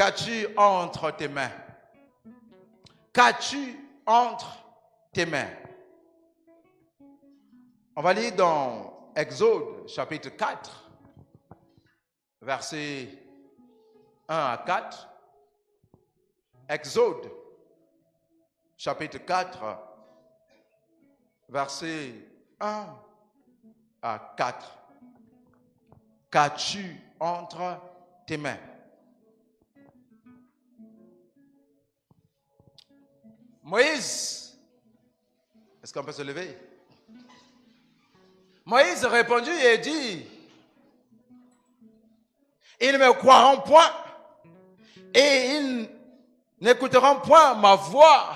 Qu'as-tu entre tes mains? Qu'as-tu entre tes mains? On va lire dans Exode, chapitre 4, versets 1 à 4. Exode, chapitre 4, versets 1 à 4. Qu'as-tu entre tes mains? Moïse, est-ce qu'on peut se lever? Moïse répondit et dit, ils ne me croiront point et ils n'écouteront point ma voix.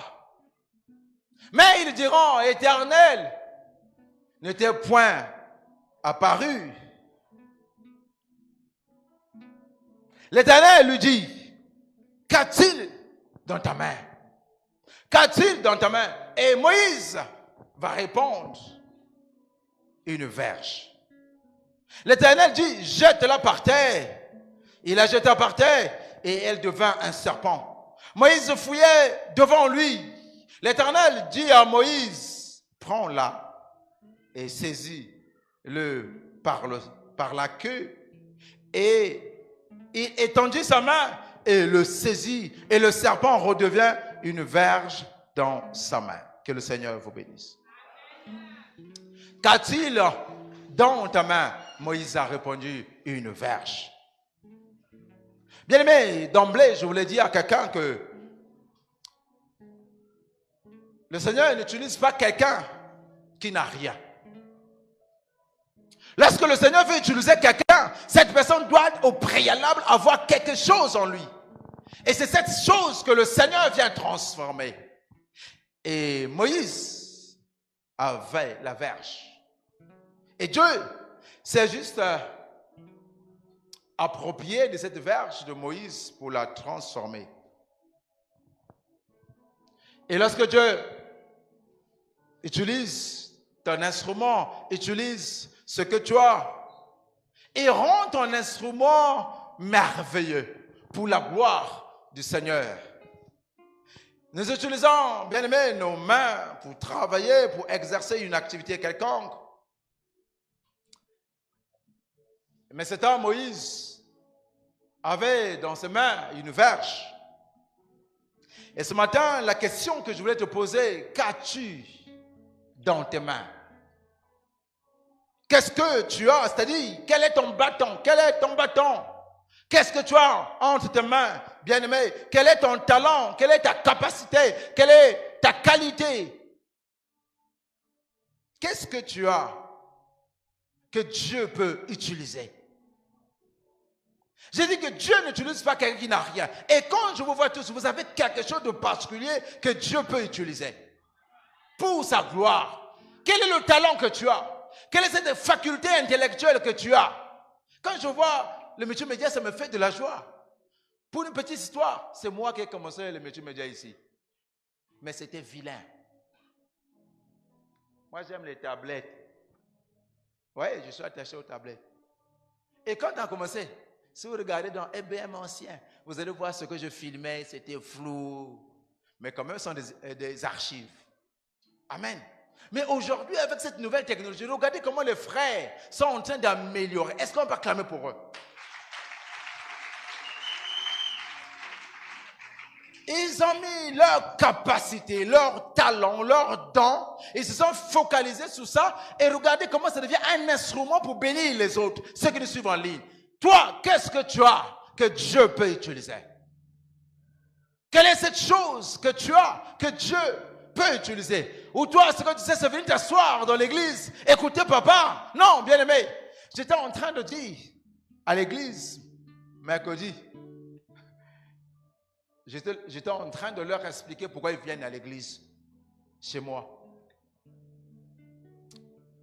Mais ils diront, Éternel n'était point apparu. L'Éternel lui dit, qu'a-t-il dans ta main? Qu'a-t-il dans ta main? Et Moïse va répondre, une verge. L'Éternel dit, jette-la par terre. Il la jeta par terre et elle devint un serpent. Moïse fouillait devant lui. L'Éternel dit à Moïse, prends-la et saisis-le par la queue. Et il étendit sa main et le saisit. Et le serpent redevient une verge dans sa main. Que le Seigneur vous bénisse. Qu'a-t-il dans ta main? Moïse a répondu, une verge. Bien-aimé, d'emblée, je voulais dire à quelqu'un que le Seigneur n'utilise pas quelqu'un qui n'a rien. Lorsque le Seigneur veut utiliser quelqu'un, cette personne doit au préalable avoir quelque chose en lui. Et c'est cette chose que le Seigneur vient transformer. Et Moïse avait la verge. Et Dieu s'est juste approprié de cette verge de Moïse pour la transformer. Et lorsque Dieu utilise ton instrument, utilise ce que tu as, et rend ton instrument merveilleux pour la gloire du Seigneur. Nous utilisons, bien aimé, nos mains pour travailler, pour exercer une activité quelconque. Mais cet homme, Moïse, avait dans ses mains une verge. Et ce matin, la question que je voulais te poser, qu'as-tu dans tes mains? Qu'est-ce que tu as? C'est-à-dire, quel est ton bâton? Quel est ton bâton? Qu'est-ce que tu as entre tes mains, bien-aimé? Quel est ton talent? Quelle est ta capacité? Quelle est ta qualité? Qu'est-ce que tu as que Dieu peut utiliser? J'ai dit que Dieu n'utilise pas quelqu'un qui n'a rien. Et quand je vous vois tous, vous avez quelque chose de particulier que Dieu peut utiliser pour sa gloire. Quel est le talent que tu as? Quelle est cette faculté intellectuelle que tu as? Quand je vois le multimédia, ça me fait de la joie. Pour une petite histoire, c'est moi qui ai commencé le multimédia ici. Mais c'était vilain. Moi, j'aime les tablettes. Oui, je suis attaché aux tablettes. Et quand on a commencé, si vous regardez dans EBM ancien, vous allez voir ce que je filmais, c'était flou. Mais quand même, ce sont des archives. Amen. Mais aujourd'hui, avec cette nouvelle technologie, regardez comment les frères sont en train d'améliorer. Est-ce qu'on peut acclamer pour eux? Ils ont mis leur capacité, leur talent, leurs dons. Ils se sont focalisés sur ça. Et regardez comment ça devient un instrument pour bénir les autres, ceux qui nous suivent en ligne. Toi, qu'est-ce que tu as que Dieu peut utiliser? Quelle est cette chose que tu as que Dieu peut utiliser? Ou toi, ce que tu sais, c'est venir t'asseoir dans l'église, écouter papa? Non, bien aimé. J'étais en train de dire à l'église, mercredi, j'étais en train de leur expliquer pourquoi ils viennent à l'église chez moi.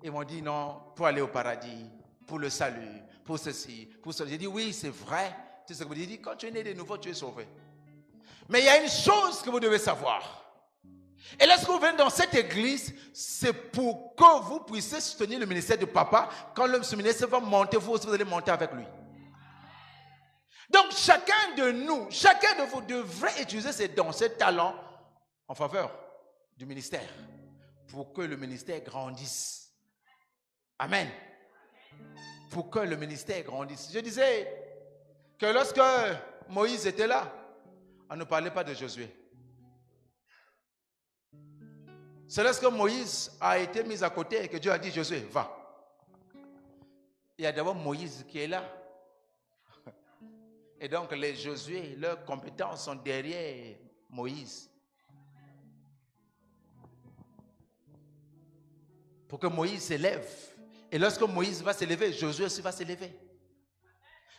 Ils m'ont dit non, pour aller au paradis, pour le salut, pour ceci, pour cela. J'ai dit oui, c'est vrai. Tu sais ce que vous dites? Quand tu es né de nouveau, tu es sauvé. Mais il y a une chose que vous devez savoir. Et lorsque vous venez dans cette église, c'est pour que vous puissiez soutenir le ministère de papa. Quand ce ministère va monter, vous aussi, vous allez monter avec lui. Donc chacun de nous, chacun de vous devrait utiliser ses dons, ses talents en faveur du ministère pour que le ministère grandisse. Amen. Pour que le ministère grandisse. Je disais que lorsque Moïse était là, on ne parlait pas de Josué. C'est lorsque Moïse a été mis à côté que Dieu a dit, Josué, va. Il y a d'abord Moïse qui est là. Et donc les Josué, leurs compétences sont derrière Moïse. Pour que Moïse s'élève. Et lorsque Moïse va s'élever, Josué aussi va s'élever.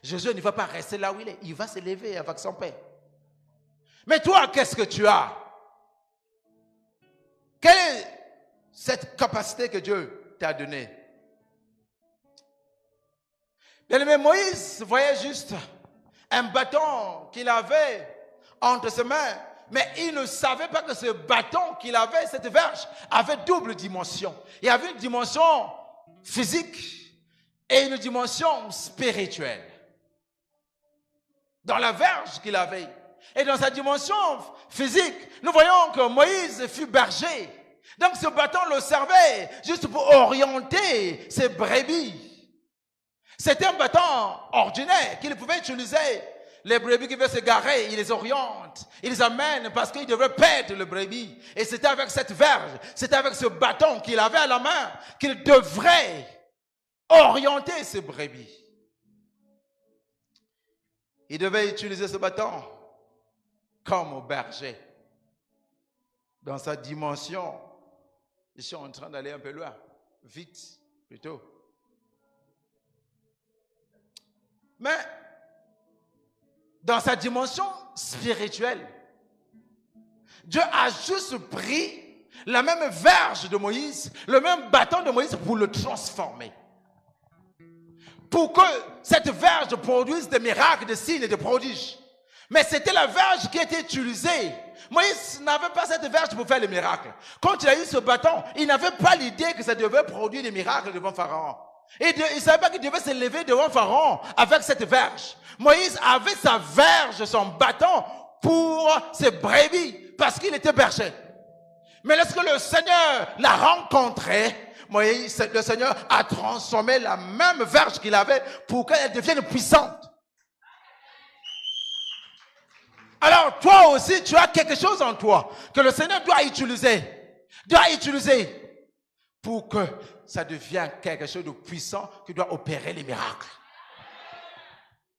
Josué ne va pas rester là où il est. Il va s'élever avec son père. Mais toi, qu'est-ce que tu as? Quelle est cette capacité que Dieu t'a donnée? Bien-aimé, Moïse voyait juste un bâton qu'il avait entre ses mains, mais il ne savait pas que ce bâton qu'il avait, cette verge, avait double dimension. Il y avait une dimension physique et une dimension spirituelle. Dans la verge qu'il avait. Et dans sa dimension physique, nous voyons que Moïse fut berger. Donc ce bâton le servait juste pour orienter ses brebis. C'était un bâton ordinaire qu'il pouvait utiliser. Les brebis qui veulent se garer, il les oriente. Il les amène parce qu'il devrait perdre le brebis. Et c'était avec cette verge, c'était avec ce bâton qu'il avait à la main qu'il devrait orienter ses brebis. Il devait utiliser ce bâton comme berger. Dans sa dimension, je suis en train d'aller un peu loin, vite plutôt. Mais dans sa dimension spirituelle, Dieu a juste pris la même verge de Moïse, le même bâton de Moïse pour le transformer. Pour que cette verge produise des miracles, des signes et des prodiges. Mais c'était la verge qui était utilisée. Moïse n'avait pas cette verge pour faire les miracles. Quand il a eu ce bâton, il n'avait pas l'idée que ça devait produire des miracles devant Pharaon. Et il ne savait pas qu'il devait se lever devant Pharaon avec cette verge. Moïse avait sa verge, son bâton, pour ses brebis, parce qu'il était berger. Mais lorsque le Seigneur l'a rencontré, Moïse, le Seigneur a transformé la même verge qu'il avait pour qu'elle devienne puissante. Alors toi aussi, tu as quelque chose en toi que le Seigneur doit utiliser pour que ça devienne quelque chose de puissant qui doit opérer les miracles.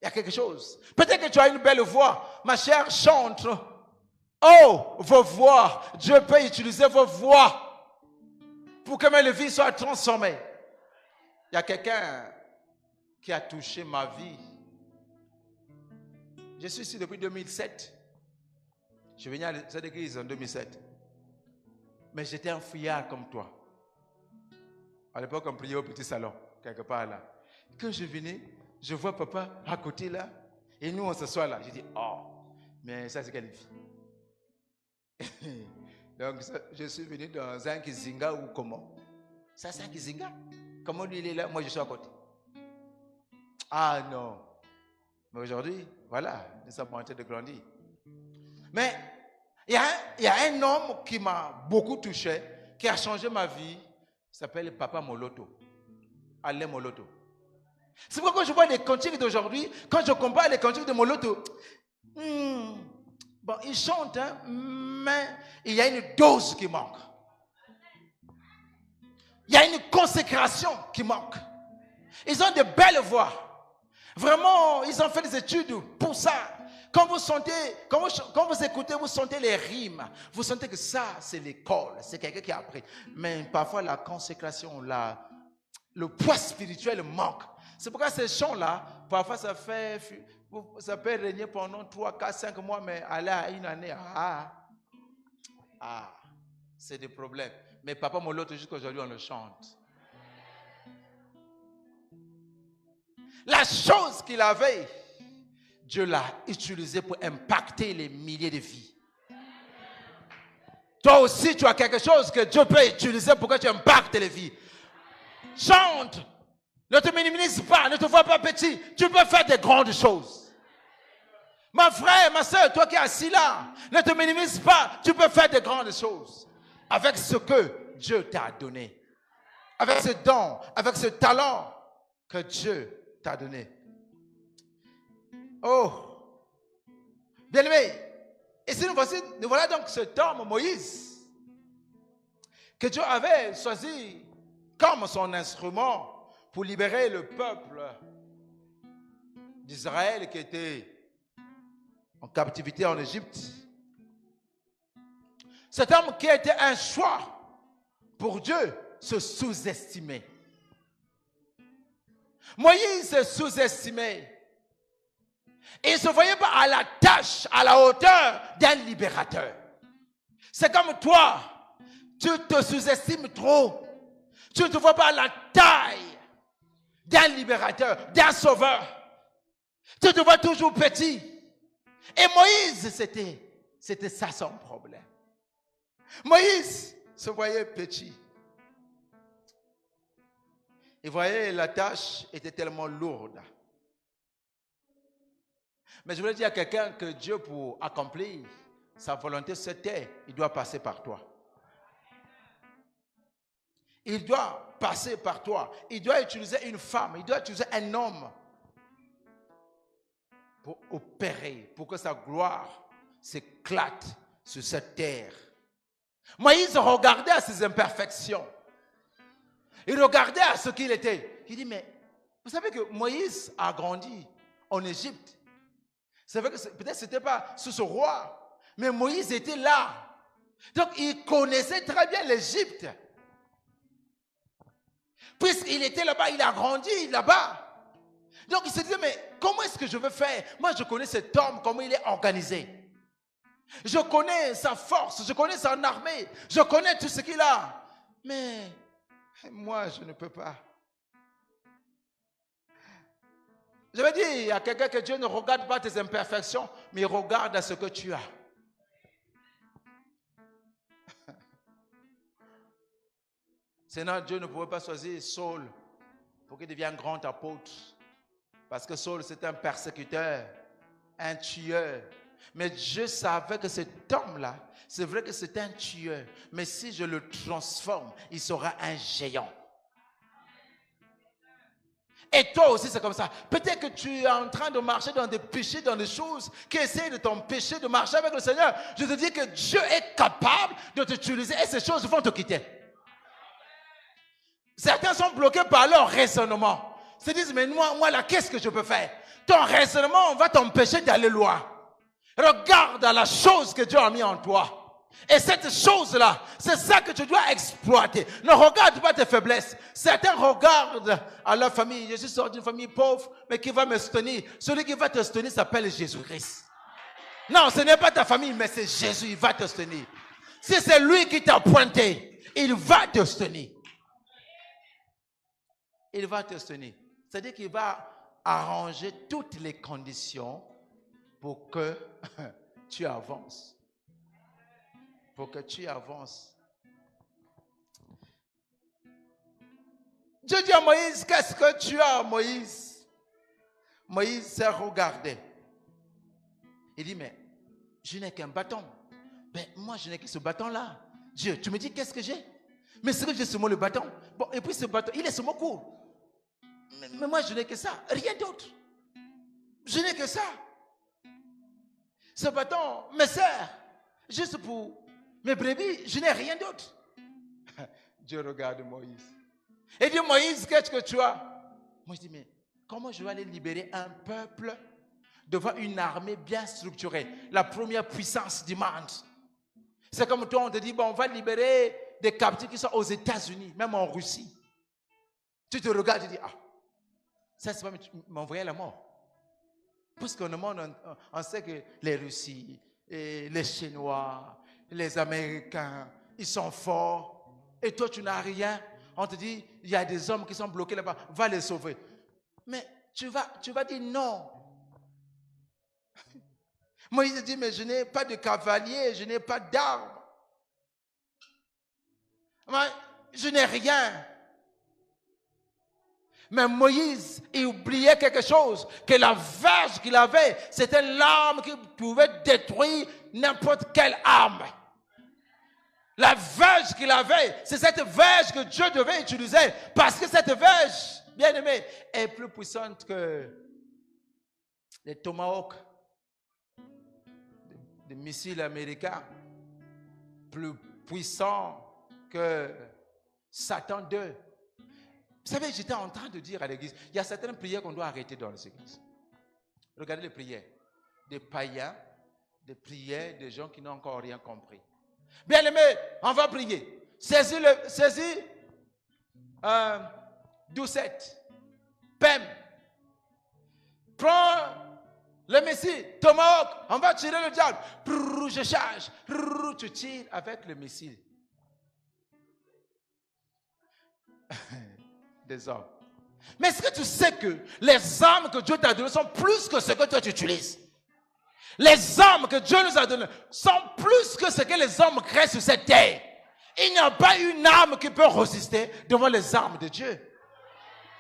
Il y a quelque chose. Peut-être que tu as une belle voix. Ma chère, chante. Oh, vos voix. Dieu peut utiliser vos voix pour que mes vies soient transformées. Il y a quelqu'un qui a touché ma vie. Je suis ici depuis 2007. Je suis venu à cette église en 2007. Mais j'étais un fouillard comme toi. À l'époque, on priait au petit salon, quelque part là. Quand je venais, je vois papa à côté là, et nous on s'assoit là. Je dis, oh, mais ça c'est quelle vie. Donc je suis venu dans un Kizinga ou comment? Ça c'est un Kizinga. Comment lui il est là, moi je suis à côté. Ah non. Mais aujourd'hui, voilà, nous sommes en train de grandir. Mais il y a un homme qui m'a beaucoup touché, qui a changé ma vie. Il s'appelle Papa Moloto. Alain Moloto. C'est pourquoi quand je vois les cantiques d'aujourd'hui, quand je compare les cantiques de Moloto, bon, ils chantent, hein, mais il y a une dose qui manque. Il y a une consécration qui manque. Ils ont de belles voix. Vraiment, ils ont fait des études pour ça. Quand vous sentez, quand vous écoutez, vous sentez les rimes. Vous sentez que ça, c'est l'école. C'est quelqu'un qui a appris. Mais parfois, la consécration, le poids spirituel manque. C'est pourquoi ces chants-là, parfois, ça peut régner pendant 3, 4, 5 mois, mais aller à une année, c'est des problèmes. Mais Papa Moloto, jusqu'à aujourd'hui, on le chante. La chose qu'il avait, Dieu l'a utilisé pour impacter les milliers de vies. Toi aussi, tu as quelque chose que Dieu peut utiliser pour que tu impactes les vies. Chante. Ne te minimise pas, ne te vois pas petit. Tu peux faire des grandes choses. Ma frère, ma soeur, toi qui es assis là, ne te minimise pas. Tu peux faire de grandes choses avec ce que Dieu t'a donné. Avec ce don, avec ce talent que Dieu t'a donné. Oh, bien-aimé, ici nous voilà donc cet homme Moïse que Dieu avait choisi comme son instrument pour libérer le peuple d'Israël qui était en captivité en Égypte. Cet homme qui était un choix pour Dieu se sous-estimait. Moïse se sous-estimait. Il ne se voyait pas à la tâche, à la hauteur d'un libérateur. C'est comme toi, tu te sous-estimes trop. Tu ne te vois pas à la taille d'un libérateur, d'un sauveur. Tu te vois toujours petit. Et Moïse, c'était ça son problème. Moïse se voyait petit. Il voyait la tâche était tellement lourde. Mais je voulais dire à quelqu'un que Dieu, pour accomplir sa volonté sur cette terre, il doit passer par toi. Il doit passer par toi. Il doit utiliser une femme, il doit utiliser un homme pour opérer, pour que sa gloire s'éclate sur cette terre. Moïse regardait à ses imperfections. Il regardait à ce qu'il était. Il dit, mais vous savez que Moïse a grandi en Égypte. C'est vrai que peut-être ce n'était pas sous ce roi, mais Moïse était là. Donc il connaissait très bien l'Égypte. Puisqu'il était là-bas, il a grandi là-bas. Donc il se disait, mais comment est-ce que je veux faire? Moi je connais cet homme, comment il est organisé. Je connais sa force, je connais son armée, je connais tout ce qu'il a. Mais moi je ne peux pas. Je veux dire à quelqu'un que Dieu ne regarde pas tes imperfections, mais il regarde à ce que tu as. Sinon, Dieu ne pouvait pas choisir Saul pour qu'il devienne grand apôtre. Parce que Saul, c'est un persécuteur, un tueur. Mais Dieu savait que cet homme-là, c'est vrai que c'est un tueur. Mais si je le transforme, il sera un géant. Et toi aussi, c'est comme ça. Peut-être que tu es en train de marcher dans des péchés, dans des choses qui essaient de t'empêcher de marcher avec le Seigneur. Je te dis que Dieu est capable de t'utiliser et ces choses vont te quitter. Certains sont bloqués par leur raisonnement. Ils se disent, mais moi là, qu'est-ce que je peux faire? Ton raisonnement va t'empêcher d'aller loin. Regarde à la chose que Dieu a mis en toi. Et cette chose-là, c'est ça que tu dois exploiter. Ne regarde pas tes faiblesses. Certains regardent à leur famille. Je suis sorti d'une famille pauvre, mais qui va me soutenir? Celui qui va te soutenir s'appelle Jésus-Christ. Non, ce n'est pas ta famille, mais c'est Jésus, il va te soutenir. Si c'est lui qui t'a pointé, il va te soutenir. Il va te soutenir. C'est-à-dire qu'il va arranger toutes les conditions pour que tu avances. Pour que tu avances. Dieu dit à Moïse, qu'est-ce que tu as, Moïse? Moïse s'est regardé. Il dit, mais je n'ai qu'un bâton. Ben, moi, je n'ai que ce bâton-là. Dieu, tu me dis, qu'est-ce que j'ai? Mais c'est que j'ai seulement le bâton. Bon, et puis ce bâton, il est seulement court. Mais moi, je n'ai que ça. Rien d'autre. Je n'ai que ça. Ce bâton me sert juste pour mes brebis. Je n'ai rien d'autre. Dieu regarde Moïse. Et dit, Moïse, qu'est-ce que tu as? Moi, je dis, mais comment je vais aller libérer un peuple devant une armée bien structurée? La première puissance du monde. C'est comme toi, on te dit, bon, on va libérer des captifs qui sont aux États-Unis, même en Russie. Tu te regardes et tu dis, ah, ça, c'est pas m'envoyer à la mort. Puisqu'on demande, on sait que les Russes, les Chinois, les Américains, ils sont forts. Et toi, tu n'as rien. On te dit, il y a des hommes qui sont bloqués là-bas, va les sauver. Mais tu vas dire non. Moïse dit, mais je n'ai pas de cavalier, je n'ai pas d'armes. Je n'ai rien. Mais Moïse, il oubliait quelque chose, que la verge qu'il avait, c'était l'arme qui pouvait détruire n'importe quelle arme. La verge qu'il avait, c'est cette verge que Dieu devait utiliser, parce que cette verge, bien aimé, est plus puissante que les tomahawks, des missiles américains, plus puissants que Satan 2. Vous savez, j'étais en train de dire à l'église, il y a certaines prières qu'on doit arrêter dans les églises. Regardez les prières des païens, des prières des gens qui n'ont encore rien compris. Bien aimé, on va prier. Saisis 12-7. Pem. Prends le missile. Tomahawk. On va tirer le diable. Je charge. Tu tires avec le missile. Des hommes. Mais est-ce que tu sais que les armes que Dieu t'a données sont plus que ce que toi tu utilises? Les armes que Dieu nous a données sont plus que ce que les hommes créent sur cette terre. Il n'y a pas une arme qui peut résister devant les armes de Dieu.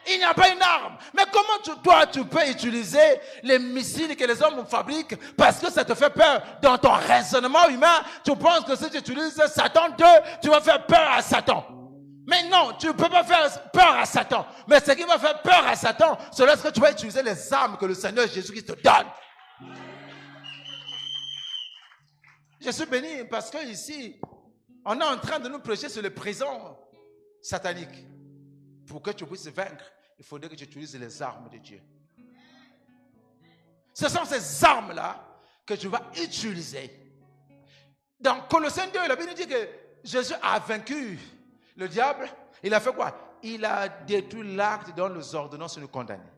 Il n'y a pas une arme. Mais comment toi tu peux utiliser les missiles que les hommes fabriquent parce que ça te fait peur dans ton raisonnement humain? Tu penses que si tu utilises Satan 2, tu vas faire peur à Satan. Mais non, tu ne peux pas faire peur à Satan. Mais ce qui va faire peur à Satan, c'est lorsque tu vas utiliser les armes que le Seigneur Jésus-Christ te donne. Je suis béni parce que ici, on est en train de nous prêcher sur les prisons sataniques. Pour que tu puisses vaincre, il faudrait que tu utilises les armes de Dieu. Ce sont ces armes-là que tu vas utiliser. Dans Colossiens 2, la Bible dit que Jésus a vaincu le diable. Il a fait quoi? Il a détruit l'acte dont les ordonnances nous condamnaient.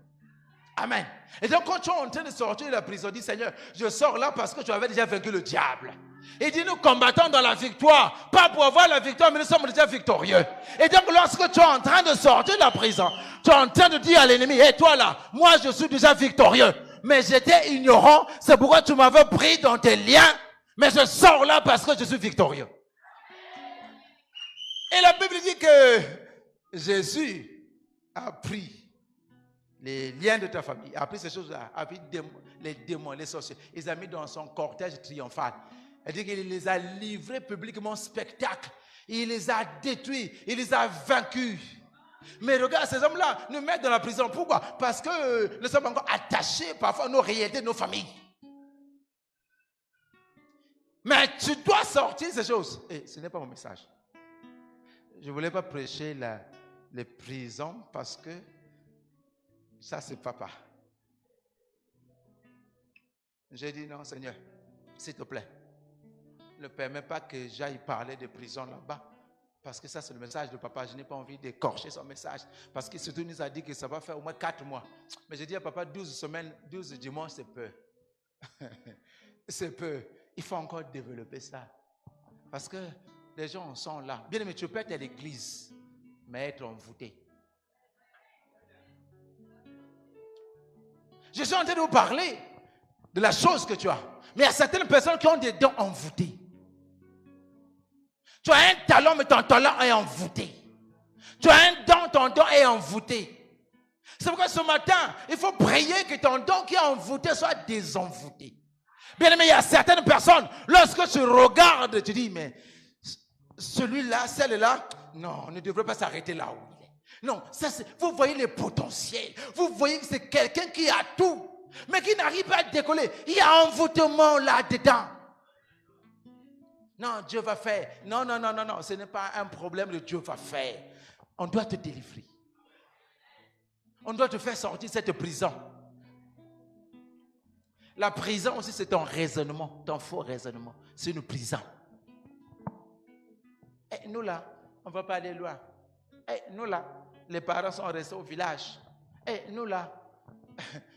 Amen. Et donc quand tu es en train de sortir de la prison, dis Seigneur, je sors là parce que tu avais déjà vaincu le diable. Il dit nous combattons dans la victoire, pas pour avoir la victoire, mais nous sommes déjà victorieux. Et donc lorsque tu es en train de sortir de la prison, tu es en train de dire à l'ennemi, hé toi là, moi je suis déjà victorieux, mais j'étais ignorant, c'est pourquoi tu m'avais pris dans tes liens, mais je sors là parce que je suis victorieux. Et la Bible dit que Jésus a pris les liens de ta famille, a pris ces choses-là, a pris les démons, les sorciers, il les a mis dans son cortège triomphal. Elle dit qu'il les a livrés publiquement en spectacle. Il les a détruits, il les a vaincus. Mais regarde, ces hommes-là nous mettent dans la prison. Pourquoi? Parce que nous sommes encore attachés parfois à nos réalités, nos familles. Mais tu dois sortir ces choses. Et ce n'est pas mon message. Je ne voulais pas prêcher les prisons parce que ça, c'est papa. J'ai dit non, Seigneur, s'il te plaît, ne permets pas que j'aille parler de prison là-bas. Parce que ça, c'est le message de papa. Je n'ai pas envie d'écorcher son message. Parce qu'il surtout nous a dit que ça va faire au moins 4 mois. Mais j'ai dit à papa, 12 semaines, 12 dimanches, c'est peu. C'est peu. Il faut encore développer ça. Parce que les gens sont là. Bien aimé, tu peux être à l'église, mais être envoûté. Je suis en train de vous parler de la chose que tu as. Mais il y a certaines personnes qui ont des dons envoûtés. Tu as un talent, mais ton talent est envoûté. Tu as un don, ton don est envoûté. C'est pourquoi ce matin, il faut prier que ton don qui est envoûté soit désenvoûté. Bien aimé, il y a certaines personnes, lorsque tu regardes, tu dis, mais celui-là, celle-là, non, on ne devrait pas s'arrêter là où il est. Non, ça c'est, vous voyez les potentiels. Vous voyez que c'est quelqu'un qui a tout, mais qui n'arrive pas à décoller. Il y a un envoûtement là-dedans. Non, Dieu va faire. Non, ce n'est pas un problème de Dieu va faire. On doit te délivrer. On doit te faire sortir de cette prison. La prison aussi, c'est ton raisonnement, ton faux raisonnement. C'est une prison. Et nous là, on ne va pas aller loin. Et nous là, les parents sont restés au village. Et nous là,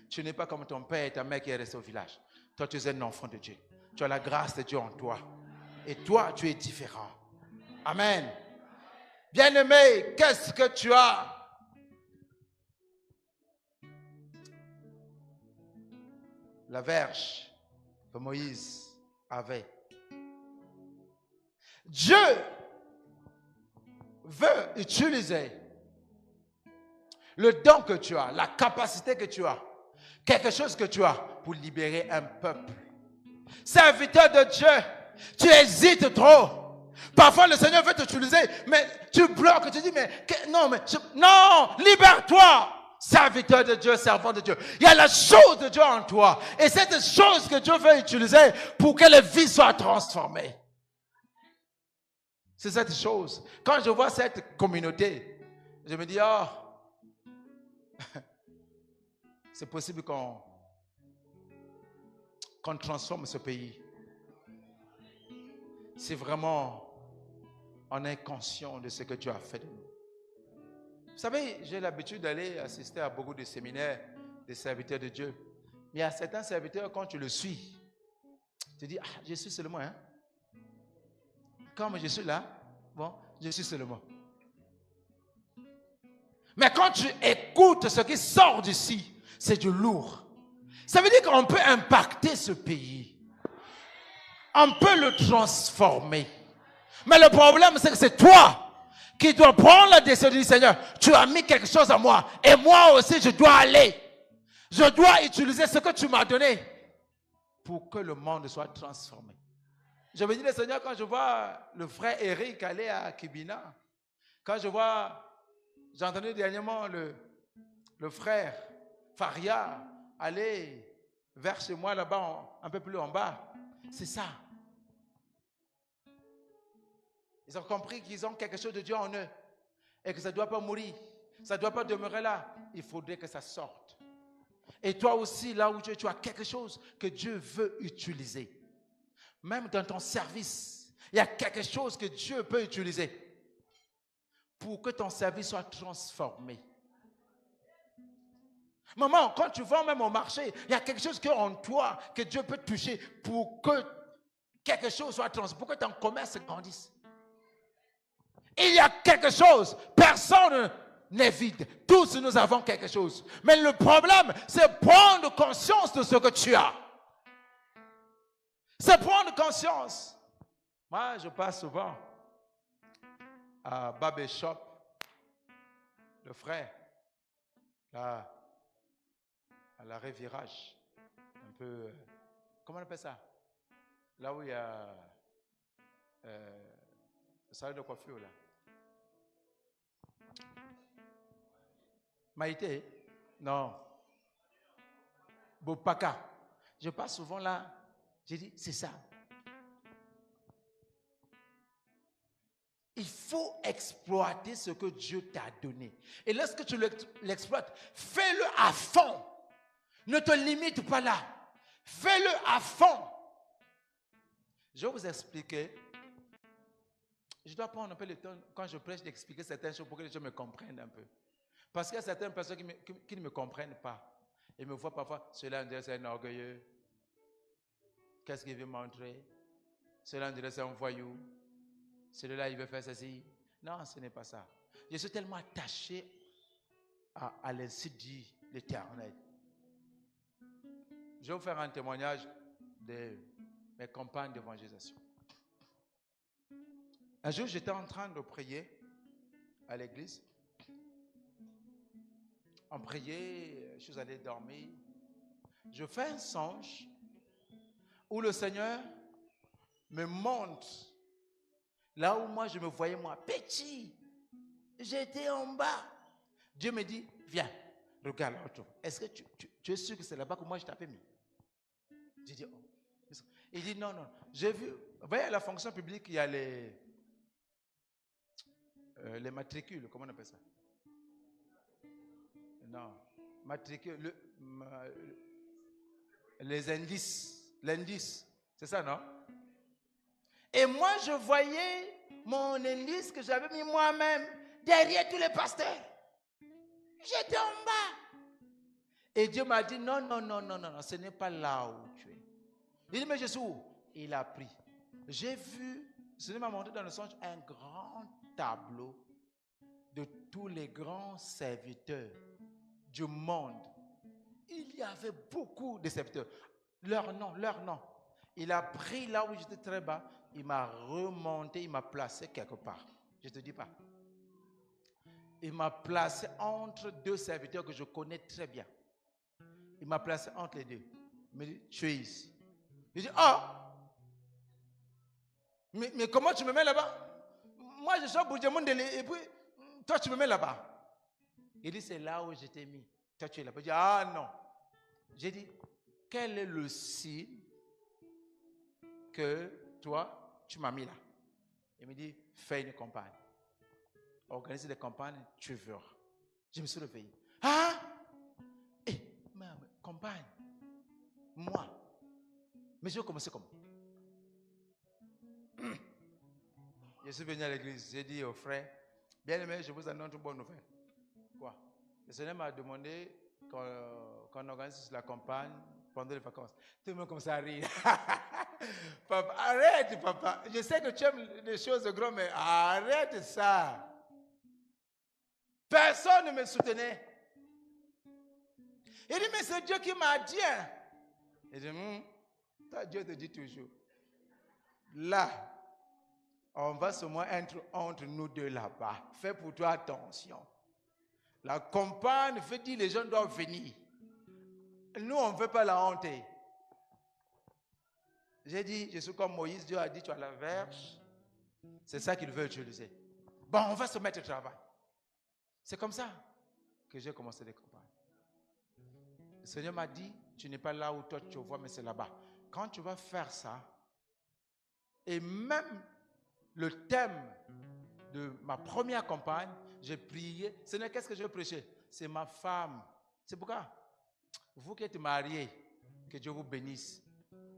tu n'es pas comme ton père et ta mère qui est resté au village. Toi, tu es un enfant de Dieu. Tu as la grâce de Dieu en toi. Et toi, tu es différent. Amen. Bien-aimé, qu'est-ce que tu as? La verge que Moïse avait. Dieu veut utiliser le don que tu as, la capacité que tu as, quelque chose que tu as pour libérer un peuple. Serviteur de Dieu, tu hésites trop. Parfois le Seigneur veut t'utiliser, mais tu bloques, tu dis, non, libère-toi. Serviteur de Dieu, servant de Dieu. Il y a la chose de Dieu en toi. Et cette chose que Dieu veut utiliser pour que les vies soient transformées. C'est cette chose. Quand je vois cette communauté, je me dis, c'est possible qu'on transforme ce pays. Si vraiment on est conscient de ce que Dieu a fait de nous. Vous savez, j'ai l'habitude d'aller assister à beaucoup de séminaires des serviteurs de Dieu. Mais il y a certains serviteurs, quand tu le suis, tu dis, je suis seulement, hein? Comme je suis là, bon, je suis seulement. Mais quand tu écoutes ce qui sort d'ici, c'est du lourd. Ça veut dire qu'on peut impacter ce pays. On peut le transformer. Mais le problème, c'est que c'est toi qui dois prendre la décision du Seigneur. Tu as mis quelque chose à moi. Et moi aussi, je dois aller. Je dois utiliser ce que tu m'as donné pour que le monde soit transformé. Je me dis, le Seigneur, quand je vois le frère Eric aller à Kibina, quand je vois, j'ai entendu dernièrement le frère Faria aller vers chez moi là-bas, un peu plus en bas. C'est ça. Ils ont compris qu'ils ont quelque chose de Dieu en eux et que ça ne doit pas mourir, ça ne doit pas demeurer là. Il faudrait que ça sorte. Et toi aussi, là où tu as quelque chose que Dieu veut utiliser. Même dans ton service, il y a quelque chose que Dieu peut utiliser pour que ton service soit transformé. Maman, quand tu vas même au marché, il y a quelque chose en toi que Dieu peut toucher pour que quelque chose soit transformé, pour que ton commerce grandisse. Il y a quelque chose. Personne n'est vide. Tous nous avons quelque chose. Mais le problème, c'est prendre conscience de ce que tu as. C'est prendre conscience. Moi, je passe souvent à Barber Shop, le frère, là, à l'arrêt virage. Un peu, comment on appelle ça? Là où il y a le salon de coiffure, là. Maïté? Non. Bopaka. Je passe souvent là. J'ai dit, c'est ça. Il faut exploiter ce que Dieu t'a donné. Et lorsque tu l'exploites, fais-le à fond. Ne te limite pas là. Fais-le à fond. Je vais vous expliquer. Je dois prendre un peu le temps, quand je prêche, d'expliquer certaines choses pour que les gens me comprennent un peu. Parce qu'il y a certaines personnes qui ne me comprennent pas. Ils me voient parfois, cela on dirait c'est un orgueilleux. Qu'est-ce qu'il veut montrer? Cela on dirait c'est un voyou. Celui-là, il veut faire ceci. Non, ce n'est pas ça. Je suis tellement attaché à l'instit de l'Éternel. Je vais vous faire un témoignage de mes campagnes d'évangélisation. Un jour, j'étais en train de prier à l'église. On priait, je suis allé dormir. Je fais un songe où le Seigneur me montre là où moi je me voyais moi petit. J'étais en bas. Dieu me dit, viens, regarde là-haut. Est-ce que tu es sûr que c'est là-bas que moi je t'avais mis? J'ai dit, oh. Il dit, non. J'ai vu, vous voyez à la fonction publique, il y a les matricules, comment on appelle ça? Non, matricule, les indices, l'indice, c'est ça, non? Et moi, je voyais mon indice que j'avais mis moi-même derrière tous les pasteurs. J'étais en bas. Et Dieu m'a dit, non, ce n'est pas là où tu es. Il dit, mais je suis où? Il a pris. J'ai vu, Dieu m'a montré dans le songe un grand tableau de tous les grands serviteurs du monde. Il y avait beaucoup de serviteurs. Leur nom. Il a pris là où j'étais très bas, il m'a remonté, il m'a placé quelque part. Je ne te dis pas. il m'a placé entre deux serviteurs que je connais très bien. Il m'a placé entre les deux. Il me dit, tu es ici. Je dis, mais comment tu me mets là-bas? Moi, je suis au bout du monde et puis, toi, tu me mets là-bas. Il dit, c'est là où je t'ai mis. Toi, tu es là-bas. Je dis, non. J'ai dit, quel est le signe que toi, tu m'as mis là? Il me dit, fais une campagne. Organiser des campagnes, tu verras. Je me suis réveillé. Campagne. Moi. Mais je vais commencer comment? Je suis venu à l'église. J'ai dit aux frères, bien aimé, je vous annonce une bonne nouvelle. Quoi? Le Seigneur m'a demandé qu'on organise la campagne pendant les vacances. Tout le monde commence à rire. Papa, arrête, papa. Je sais que tu aimes les choses grandes, mais arrête ça. Personne ne me soutenait. Il dit, mais c'est Dieu qui m'a dit. Il dit, toi, Dieu te dit toujours. Là, on va seulement être entre nous deux là-bas. Fais pour toi attention. La campagne fait dire les gens doivent venir. Nous, on ne veut pas la honter. J'ai dit, je suis comme Moïse, Dieu a dit, tu as la verge. C'est ça qu'il veut utiliser. Bon, on va se mettre au travail. C'est comme ça que j'ai commencé les campagnes. Le Seigneur m'a dit, tu n'es pas là où toi tu vois, mais c'est là-bas. Quand tu vas faire ça, et même le thème de ma première campagne, j'ai prié. Ce n'est qu'est-ce que je vais prêcher? C'est ma femme. C'est pourquoi? Vous qui êtes mariés, que Dieu vous bénisse.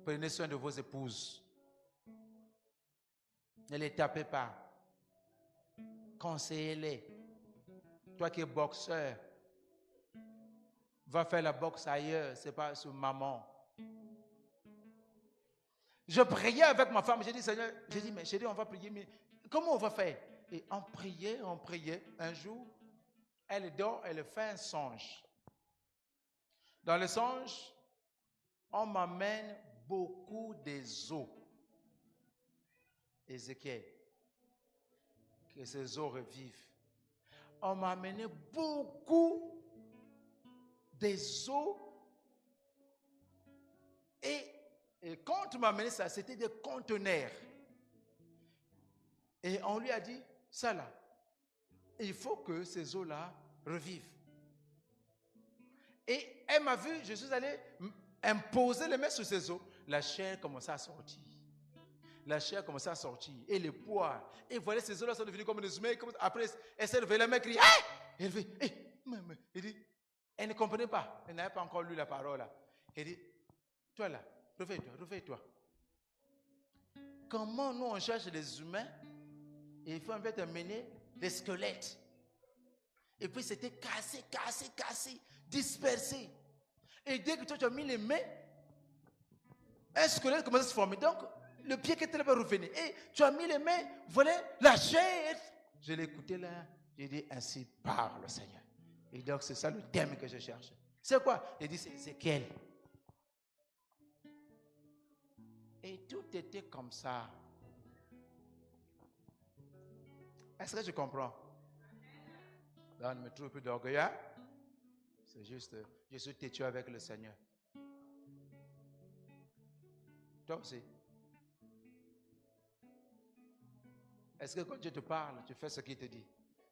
Prenez soin de vos épouses. Ne les tapez pas. Conseillez-les. Toi qui es boxeur, va faire la boxe ailleurs, c'est pas sur maman. Je priais avec ma femme, j'ai dit, Seigneur, mais chérie, on va prier, mais comment on va faire? Et on priait. Un jour, elle dort, elle fait un songe. Dans le songe, on m'amène beaucoup des eaux. Ézéchiel, que ces eaux revivent. On m'a amené beaucoup des eaux. Et quand on m'a amené ça, c'était des conteneurs. Et on lui a dit, ça là, il faut que ces eaux-là revivent. Et elle m'a vu, je suis allé imposer les mains sur ces eaux. La chair commençait à sortir. Et les poids. Et voilà, ces eaux-là sont devenues comme des humains. Après, elle s'est levée, la main crie, hey! Elle fait, il dit, elle ne comprenait pas. Elle n'avait pas encore lu la parole là. Elle dit, toi là, réveille-toi. Comment nous on cherche les humains et il faut en fait amener des squelettes. Et puis c'était cassé, dispersé. Et dès que toi tu as mis les mains, un squelette commence à se former. Donc le pied qui était là va revenir. Et tu as mis les mains, voilà la chair. Je l'ai écouté là, j'ai dit ainsi parle le Seigneur. Et donc c'est ça le thème que je cherche. C'est quoi? Il dit c'est Ézéchiel. Et tout était comme ça. Est-ce que tu comprends? Là, ne me trouve plus d'orgueil. Hein? C'est juste, je suis têtu avec le Seigneur. Toi aussi. Est-ce que quand Dieu te parle, tu fais ce qu'il te dit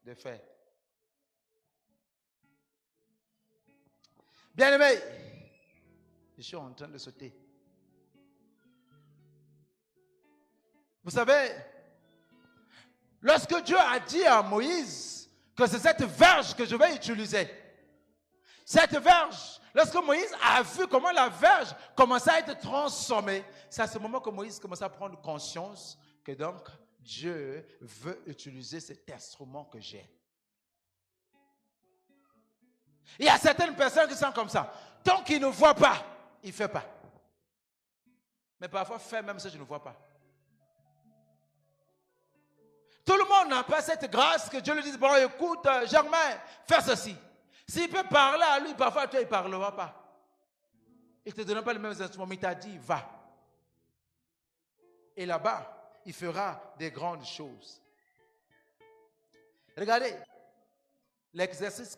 de faire? Bien-aimé, je suis en train de sauter. Vous savez, lorsque Dieu a dit à Moïse que c'est cette verge que je vais utiliser, cette verge, lorsque Moïse a vu comment la verge commençait à être transformée, c'est à ce moment que Moïse commençait à prendre conscience que donc Dieu veut utiliser cet instrument que j'ai. Il y a certaines personnes qui sont comme ça. Tant qu'ils ne voient pas, il ne fait pas. Mais parfois, fait même si je ne vois pas. Tout le monde n'a pas cette grâce que Dieu lui dise, bon, écoute, Germain, fais ceci. S'il peut parler à lui, parfois, toi, il ne parlera pas. Il ne te donnera pas les mêmes instruments, mais il t'a dit, va. Et là-bas, il fera des grandes choses. Regardez, l'exercice,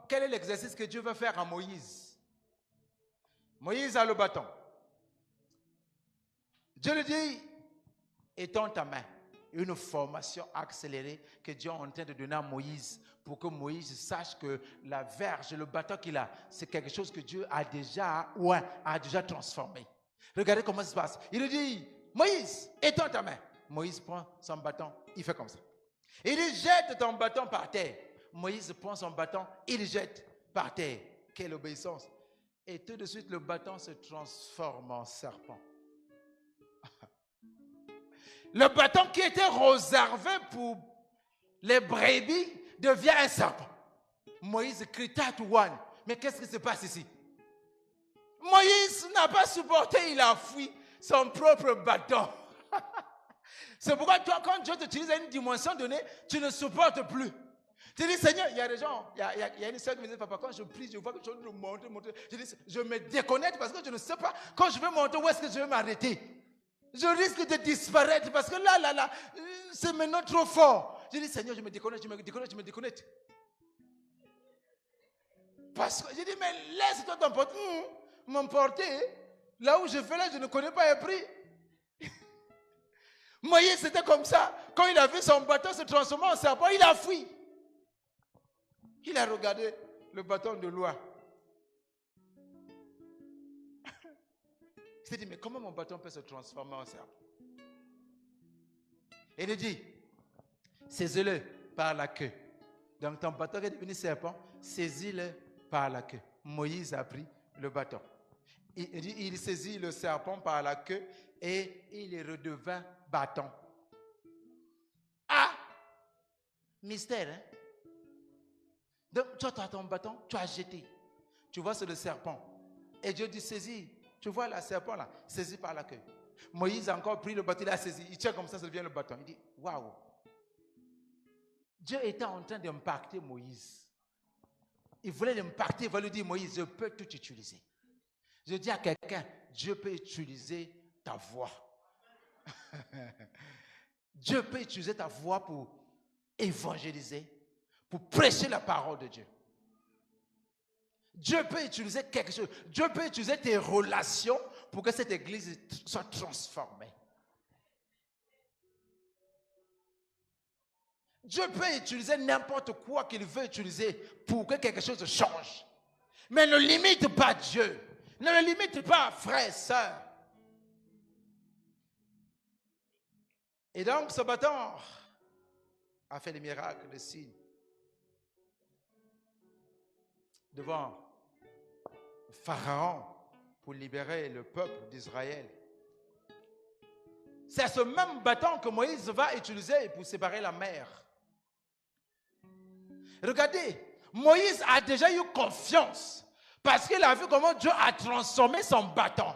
quel est l'exercice que Dieu veut faire à Moïse? Moïse a le bâton. Dieu lui dit, étends ta main. Une formation accélérée que Dieu est en train de donner à Moïse pour que Moïse sache que la verge, le bâton qu'il a, c'est quelque chose que Dieu a déjà transformé. Regardez comment ça se passe. Il lui dit, Moïse, étends ta main. Moïse prend son bâton, il fait comme ça. Il dit, jette ton bâton par terre. Moïse prend son bâton, il jette par terre. Quelle obéissance. Et tout de suite, le bâton se transforme en serpent. Le bâton qui était réservé pour les brebis devient un serpent. Moïse crie, Tatouane. Mais qu'est-ce qui se passe ici? Moïse n'a pas supporté, il a fui son propre bâton. C'est pourquoi toi, quand Dieu t'utilise à une dimension donnée, tu ne supportes plus. Tu dis, Seigneur, il y a des gens, il y a une soeur qui me dit, papa, quand je prie, je vois que je veux monter. Je dis, je me déconnecte parce que je ne sais pas, quand je vais monter, où est-ce que je vais m'arrêter? Je risque de disparaître parce que là, c'est maintenant trop fort. Je dis, Seigneur, je me déconnecte. Parce que je dis, mais laisse-toi m'emporter. Là où je vais là, je ne connais pas un prix. Moïse, c'était comme ça. Quand il a vu son bâton se transformer en serpent, il a fui. Il a regardé le bâton de loi. Il s'est dit, mais comment mon bâton peut se transformer en serpent? Et il dit, saisis-le par la queue. Donc ton bâton est devenu serpent, saisis-le par la queue. Moïse a pris le bâton. Il saisit le serpent par la queue et il redevint bâton. Ah! Mystère, hein? Donc, toi, tu as ton bâton, tu as jeté. Tu vois, c'est le serpent. Et Dieu dit, saisis. Tu vois le serpent là, saisis par la queue. Moïse a encore pris le bâton, il a saisi. Il tient comme ça devient le bâton. Il dit, waouh. Dieu était en train d'impacter Moïse. Il voulait l'impacter, il va lui dire, Moïse, je peux tout utiliser. Je dis à quelqu'un, Dieu peut utiliser ta voix. Dieu peut utiliser ta voix pour évangéliser, pour prêcher la parole de Dieu. Dieu peut utiliser quelque chose. Dieu peut utiliser tes relations pour que cette église soit transformée. Dieu peut utiliser n'importe quoi qu'il veut utiliser pour que quelque chose change. Mais ne limite pas Dieu. Ne le limite pas, frère, sœur. Et donc, ce bâton a fait des miracles, des signes. Devant Pharaon pour libérer le peuple d'Israël. C'est ce même bâton que Moïse va utiliser pour séparer la mer. Regardez, Moïse a déjà eu confiance parce qu'il a vu comment Dieu a transformé son bâton.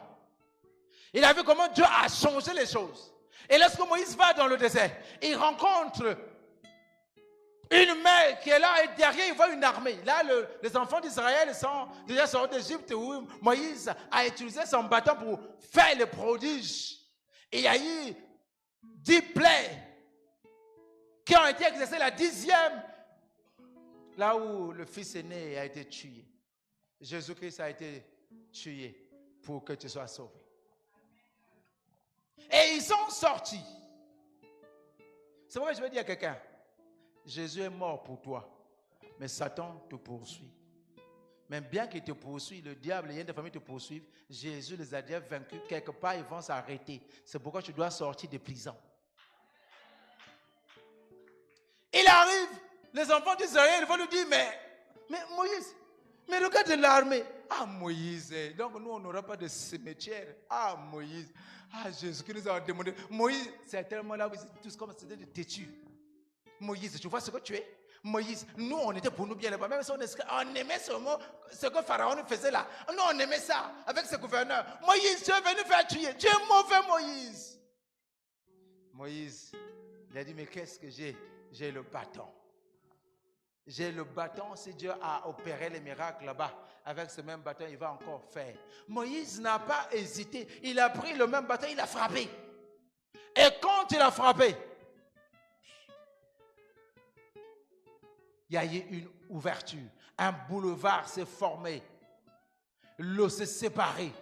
Il a vu comment Dieu a changé les choses. Et lorsque Moïse va dans le désert, il rencontre une mer qui est là et derrière il voit une armée. Là, les enfants d'Israël sont déjà sortis d'Égypte où Moïse a utilisé son bâton pour faire les prodiges. Et il y a eu 10 plaies qui ont été exercées la 10e. Là où le fils aîné a été tué. Jésus-Christ a été tué pour que tu sois sauvé. Et ils sont sortis. C'est pourquoi je vais dire à quelqu'un, Jésus est mort pour toi, mais Satan te poursuit. Mais bien qu'il te poursuit, le diable et une des familles te poursuivent, Jésus les a déjà vaincus. Quelque part, ils vont s'arrêter. C'est pourquoi tu dois sortir de prison. Il arrive, les enfants d'Israël vont lui dire, mais Moïse, mais regarde l'armée. Ah Moïse, donc nous on n'aura pas de cimetière. Ah Moïse, ah Jésus qui nous a demandé. Moïse, c'est tellement là où ils étaient tous comme c'était des têtus. Moïse, tu vois ce que tu es? Moïse, nous on était pour nous bien là-bas. Même si on aimait ce que Pharaon faisait là. Nous on aimait ça avec ce gouverneur. Moïse, tu es venu faire tuer. Tu es mauvais Moïse. Moïse, il a dit, mais qu'est-ce que j'ai? J'ai le bâton. J'ai le bâton, si Dieu a opéré les miracles là-bas, avec ce même bâton, il va encore faire. Moïse n'a pas hésité. Il a pris le même bâton, il a frappé. Et quand il a frappé, il y a eu une ouverture. Un boulevard s'est formé. L'eau s'est séparée.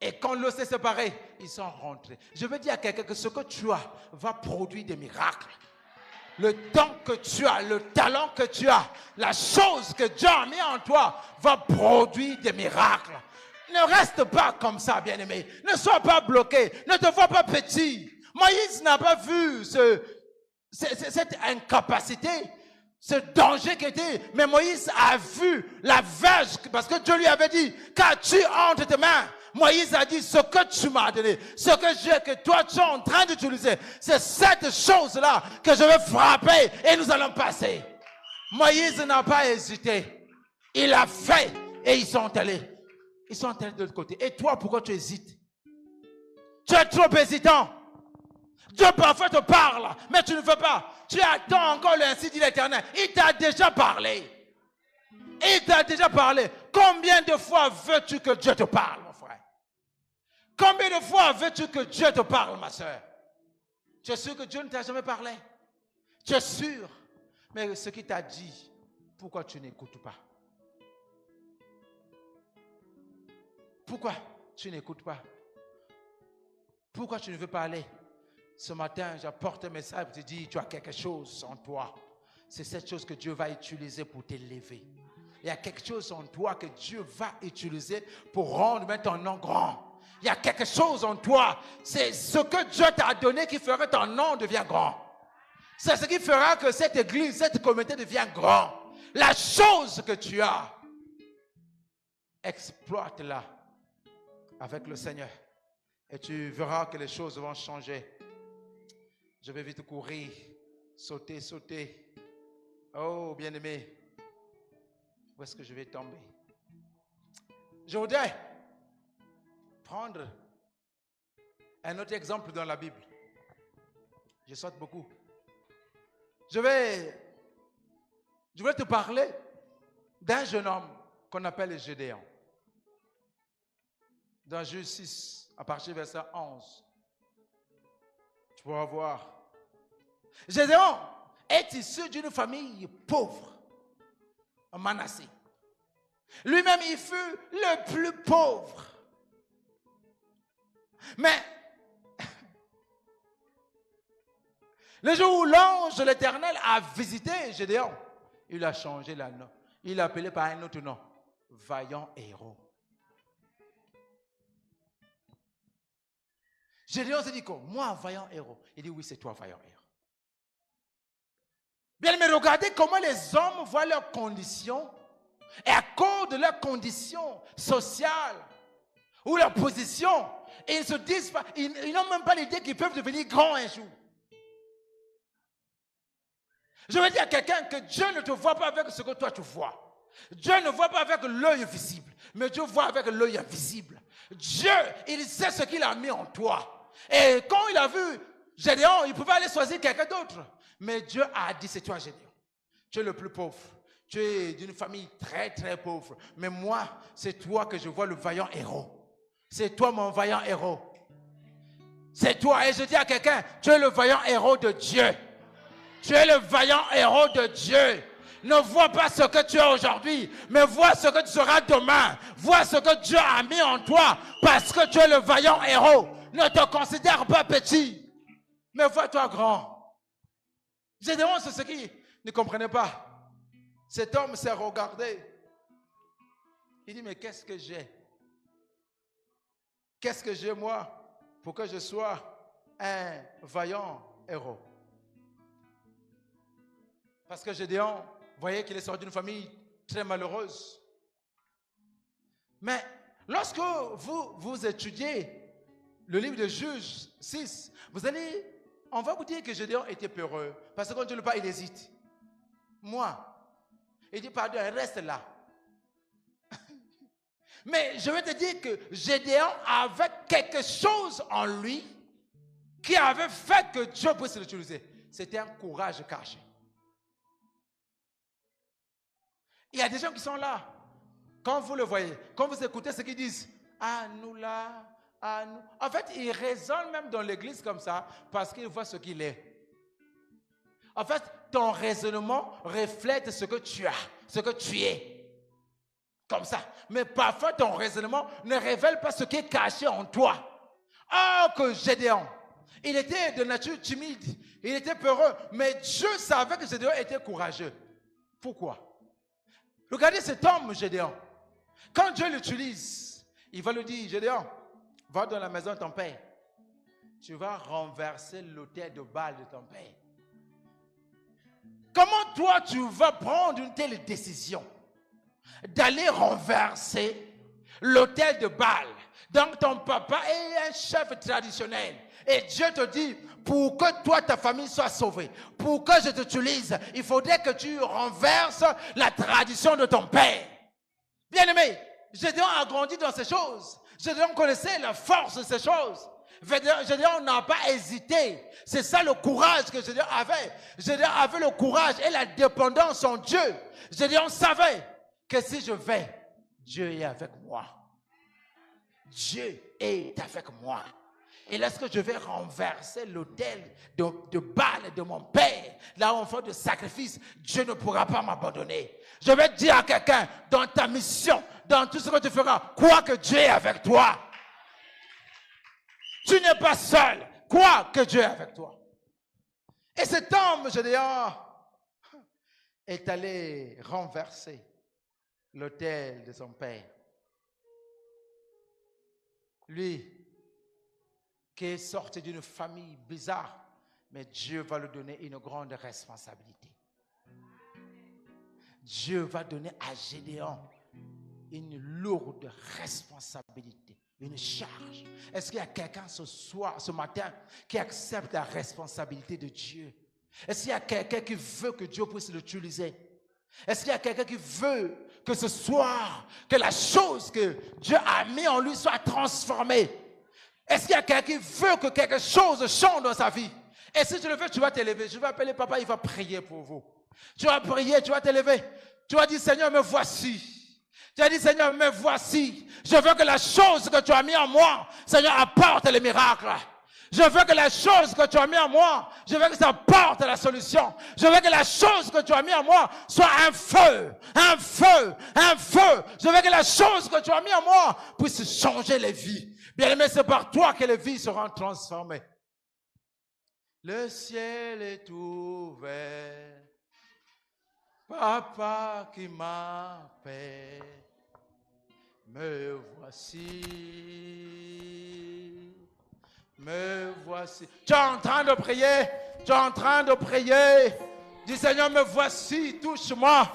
Et quand l'eau s'est séparée, ils sont rentrés. Je veux dire à quelqu'un que ce que tu as va produire des miracles. Le temps que tu as, le talent que tu as, la chose que Dieu a mis en toi va produire des miracles. Ne reste pas comme ça, bien-aimé. Ne sois pas bloqué. Ne te vois pas petit. Moïse n'a pas vu cette incapacité, ce danger qui était. Mais Moïse a vu la verge, parce que Dieu lui avait dit, qu'as-tu entre tes mains? Moïse a dit, ce que tu m'as donné, ce que toi tu es en train d'utiliser, c'est cette chose-là que je vais frapper et nous allons passer. Moïse n'a pas hésité. Il a fait et ils sont allés. Ils sont allés de l'autre côté. Et toi, pourquoi tu hésites? Tu es trop hésitant. Dieu parfois te parle, mais tu ne veux pas. Tu attends encore l'ainsi dit l'Éternel. Il t'a déjà parlé. Il t'a déjà parlé. Combien de fois veux-tu que Dieu te parle, mon frère? Combien de fois veux-tu que Dieu te parle, ma soeur? Tu es sûr que Dieu ne t'a jamais parlé? Tu es sûr? Mais ce qu'il t'a dit, pourquoi tu n'écoutes pas? Pourquoi tu n'écoutes pas? Pourquoi tu ne veux pas aller? Ce matin, j'apporte un message pour te dire, tu as quelque chose en toi. C'est cette chose que Dieu va utiliser pour t'élever. Il y a quelque chose en toi que Dieu va utiliser pour rendre ton nom grand. Il y a quelque chose en toi. C'est ce que Dieu t'a donné qui fera que ton nom devient grand. C'est ce qui fera que cette église, cette communauté devient grand. La chose que tu as, exploite-la avec le Seigneur. Et tu verras que les choses vont changer. Je vais vite courir, sauter, sauter. Oh, bien-aimé, où est-ce que je vais tomber? Je voudrais prendre un autre exemple dans la Bible. Je saute beaucoup. Je vais te parler d'un jeune homme qu'on appelle Gédéon. Dans Juge 6, à partir du verset 11. Tu pourras voir. Gédéon est issu d'une famille pauvre, Manassé. Lui-même, il fut le plus pauvre. Mais le jour où l'ange de l'Éternel a visité Gédéon, il a changé le nom. Il l'a appelé par un autre nom, vaillant héros. Gédéon s'est dit quoi? Moi, vaillant héros. Il dit oui, c'est toi, vaillant héros. Bien, mais regardez comment les hommes voient leurs conditions. Et à cause de leurs conditions sociales ou leur position, ils se disent pas, ils n'ont même pas l'idée qu'ils peuvent devenir grands un jour. Je veux dire à quelqu'un que Dieu ne te voit pas avec ce que toi tu vois. Dieu ne voit pas avec l'œil visible, mais Dieu voit avec l'œil invisible. Dieu, il sait ce qu'il a mis en toi. Et quand il a vu Gédéon, il pouvait aller choisir quelqu'un d'autre. Mais Dieu a dit, c'est toi Gédéon. Tu es le plus pauvre. Tu es d'une famille très très pauvre. Mais moi, c'est toi que je vois le vaillant héros. C'est toi mon vaillant héros. C'est toi. Et je dis à quelqu'un, tu es le vaillant héros de Dieu. Tu es le vaillant héros de Dieu. Ne vois pas ce que tu es aujourd'hui, mais vois ce que tu seras demain. Vois ce que Dieu a mis en toi, parce que tu es le vaillant héros. Ne te considère pas petit, mais vois-toi grand. Gédéon, c'est ce qu'il ne comprenait pas. Cet homme s'est regardé. Il dit, mais qu'est-ce que j'ai? Qu'est-ce que j'ai moi pour que je sois un vaillant héros? Parce que Gédéon, voyez qu'il est sorti d'une famille très malheureuse. Mais lorsque vous étudiez le livre de Juges 6, on va vous dire que Gédéon était peureux. Parce que quand Dieu le parle, il hésite. Moi, il dit, pardon, reste là. Mais je vais te dire que Gédéon avait quelque chose en lui qui avait fait que Dieu puisse l'utiliser. C'était un courage caché. Il y a des gens qui sont là. Quand vous le voyez, quand vous écoutez ce qu'ils disent, ah nous là, ah nous. En fait, ils raisonnent même dans l'église comme ça parce qu'ils voient ce qu'il est. En fait, ton raisonnement reflète ce que tu as, ce que tu es. Comme ça. Mais parfois, ton raisonnement ne révèle pas ce qui est caché en toi. Oh, que Gédéon, il était de nature timide, il était peureux, mais Dieu savait que Gédéon était courageux. Pourquoi? Regardez cet homme, Gédéon. Quand Dieu l'utilise, il va lui dire, Gédéon, va dans la maison de ton père. Tu vas renverser l'autel de Baal de ton père. Comment toi, tu vas prendre une telle décision d'aller renverser l'autel de Baal? Donc ton papa est un chef traditionnel. Et Dieu te dit, pour que toi, ta famille soit sauvée, pour que je t'utilise, il faudrait que tu renverses la tradition de ton père. Bien-aimé, Gédéon a grandi dans ces choses. Gédéon connaissait la force de ces choses. Gédéon n'a pas hésité. C'est ça le courage que Gédéon avait. Gédéon avait le courage et la dépendance en Dieu. Gédéon savait que si je vais, Dieu est avec moi. Dieu est avec moi. Et lorsque je vais renverser l'autel de Baal de mon père, là où on fait de sacrifice, Dieu ne pourra pas m'abandonner. Je vais dire à quelqu'un, dans ta mission, dans tout ce que tu feras, crois que Dieu est avec toi. Tu n'es pas seul. Crois que Dieu est avec toi. Et cet homme, Gédéon, est allé renverser l'autel de son père. Lui, qui est sorti d'une famille bizarre, mais Dieu va lui donner une grande responsabilité. Dieu va donner à Gédéon une lourde responsabilité, une charge. Est-ce qu'il y a quelqu'un ce matin, qui accepte la responsabilité de Dieu? Est-ce qu'il y a quelqu'un qui veut que Dieu puisse l'utiliser? Est-ce qu'il y a quelqu'un qui veut que ce soir, que la chose que Dieu a mis en lui soit transformée? Est-ce qu'il y a quelqu'un qui veut que quelque chose change dans sa vie? Et si tu le veux, tu vas t'élever. Je vais appeler papa, il va prier pour vous. Tu vas prier, tu vas t'élever. Tu vas dire, Seigneur, me voici. Tu vas dire, Seigneur, me voici. Je veux que la chose que tu as mis en moi, Seigneur, apporte les miracles. Je veux que la chose que tu as mis en moi, je veux que ça apporte la solution. Je veux que la chose que tu as mis en moi soit un feu, un feu, un feu. Je veux que la chose que tu as mis en moi puisse changer les vies. Bien-aimé, c'est par toi que les vies seront transformées. Le ciel est ouvert. Papa qui m'appelle. Me voici. Me voici. Tu es en train de prier. Tu es en train de prier. Dis Seigneur, me voici. Touche-moi.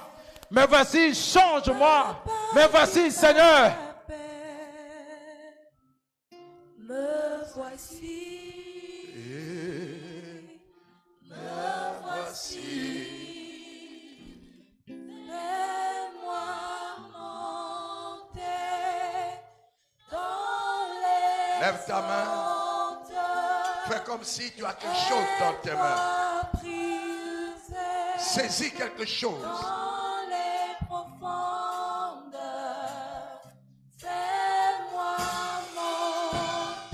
Me voici. Change-moi. Me voici, Seigneur. Me voici, me voici, fais-moi monter dans les Lève ta main, fais comme si tu as quelque chose dans tes mains. Saisis quelque chose. Dans les profondeurs,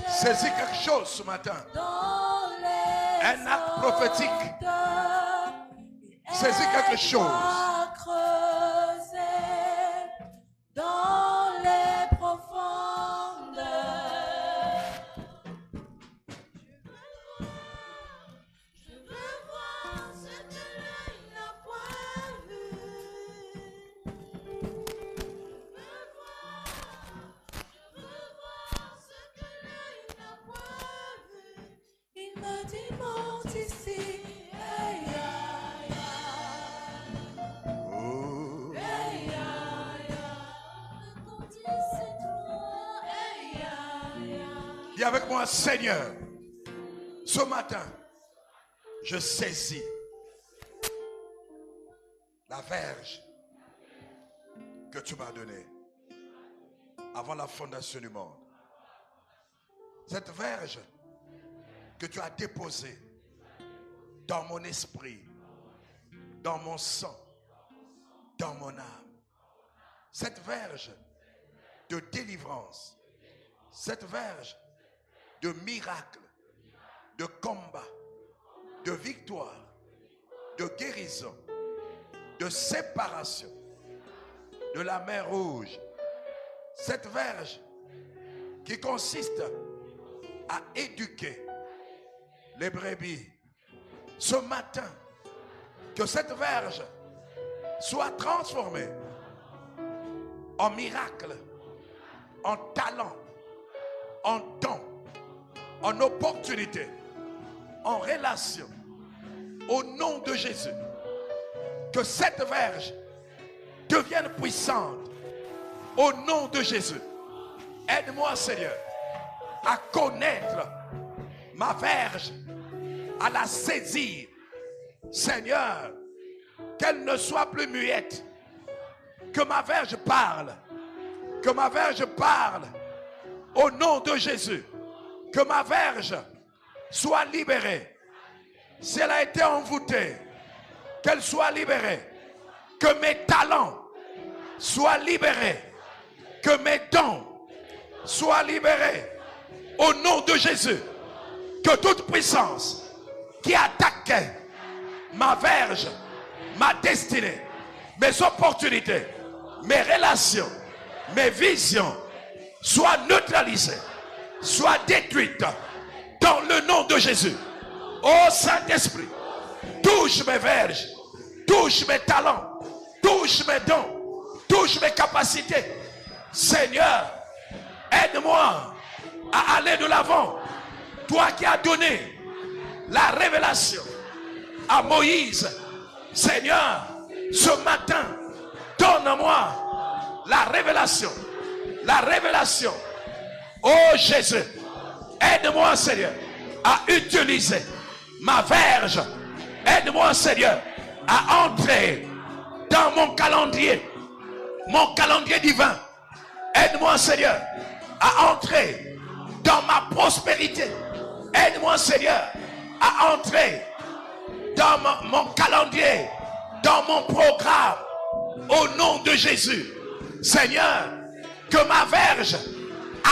saisis quelque chose ce matin. Un acte prophétique. Saisis quelque chose. Dans les profondeurs. Je veux voir ce que l'œil n'a point vu. Je veux voir ce que l'œil n'a point vu. Il me dit monte ici. Hey, aïe, aïe. Oh. Hey, aïe, aïe. Quand il c'est toi. Hey, aïe, aïe. Dis avec moi, Seigneur, ce matin, je saisis la verge que tu m'as donnée avant la fondation du monde. Cette verge que tu as déposée dans mon esprit, dans mon sang, dans mon âme. Cette verge de délivrance, cette verge de miracle, de combat, de victoire, de guérison, de séparation de la mer Rouge. Cette verge qui consiste à éduquer les brebis. Ce matin, que cette verge soit transformée en miracle, en talent, en don, en opportunité, en relation. Au nom de Jésus, que cette verge devienne puissante. Au nom de Jésus, aide-moi, Seigneur, à connaître ma verge, à la saisir. Seigneur, qu'elle ne soit plus muette. Que ma verge parle. Que ma verge parle. Au nom de Jésus, que ma verge soit libérée. Si elle a été envoûtée, qu'elle soit libérée. Que mes talents soient libérés. Que mes dons soient libérés. Au nom de Jésus, que toute puissance qui attaquait ma verge, ma destinée, mes opportunités, mes relations, mes visions, soient neutralisées, soient détruites dans le nom de Jésus. Ô Saint-Esprit, touche mes verges, touche mes talents, touche mes dons, touche mes capacités. Seigneur, aide-moi à aller de l'avant. Toi qui as donné la révélation à Moïse, Seigneur, ce matin, donne-moi la révélation. La révélation. Oh Jésus, aide-moi, Seigneur, à utiliser ma verge. Aide-moi, Seigneur, à entrer dans mon calendrier divin. Aide-moi, Seigneur, à entrer dans ma prospérité. Aide-moi, Seigneur, à entrer dans mon calendrier, dans mon programme. Au nom de Jésus, Seigneur, que ma verge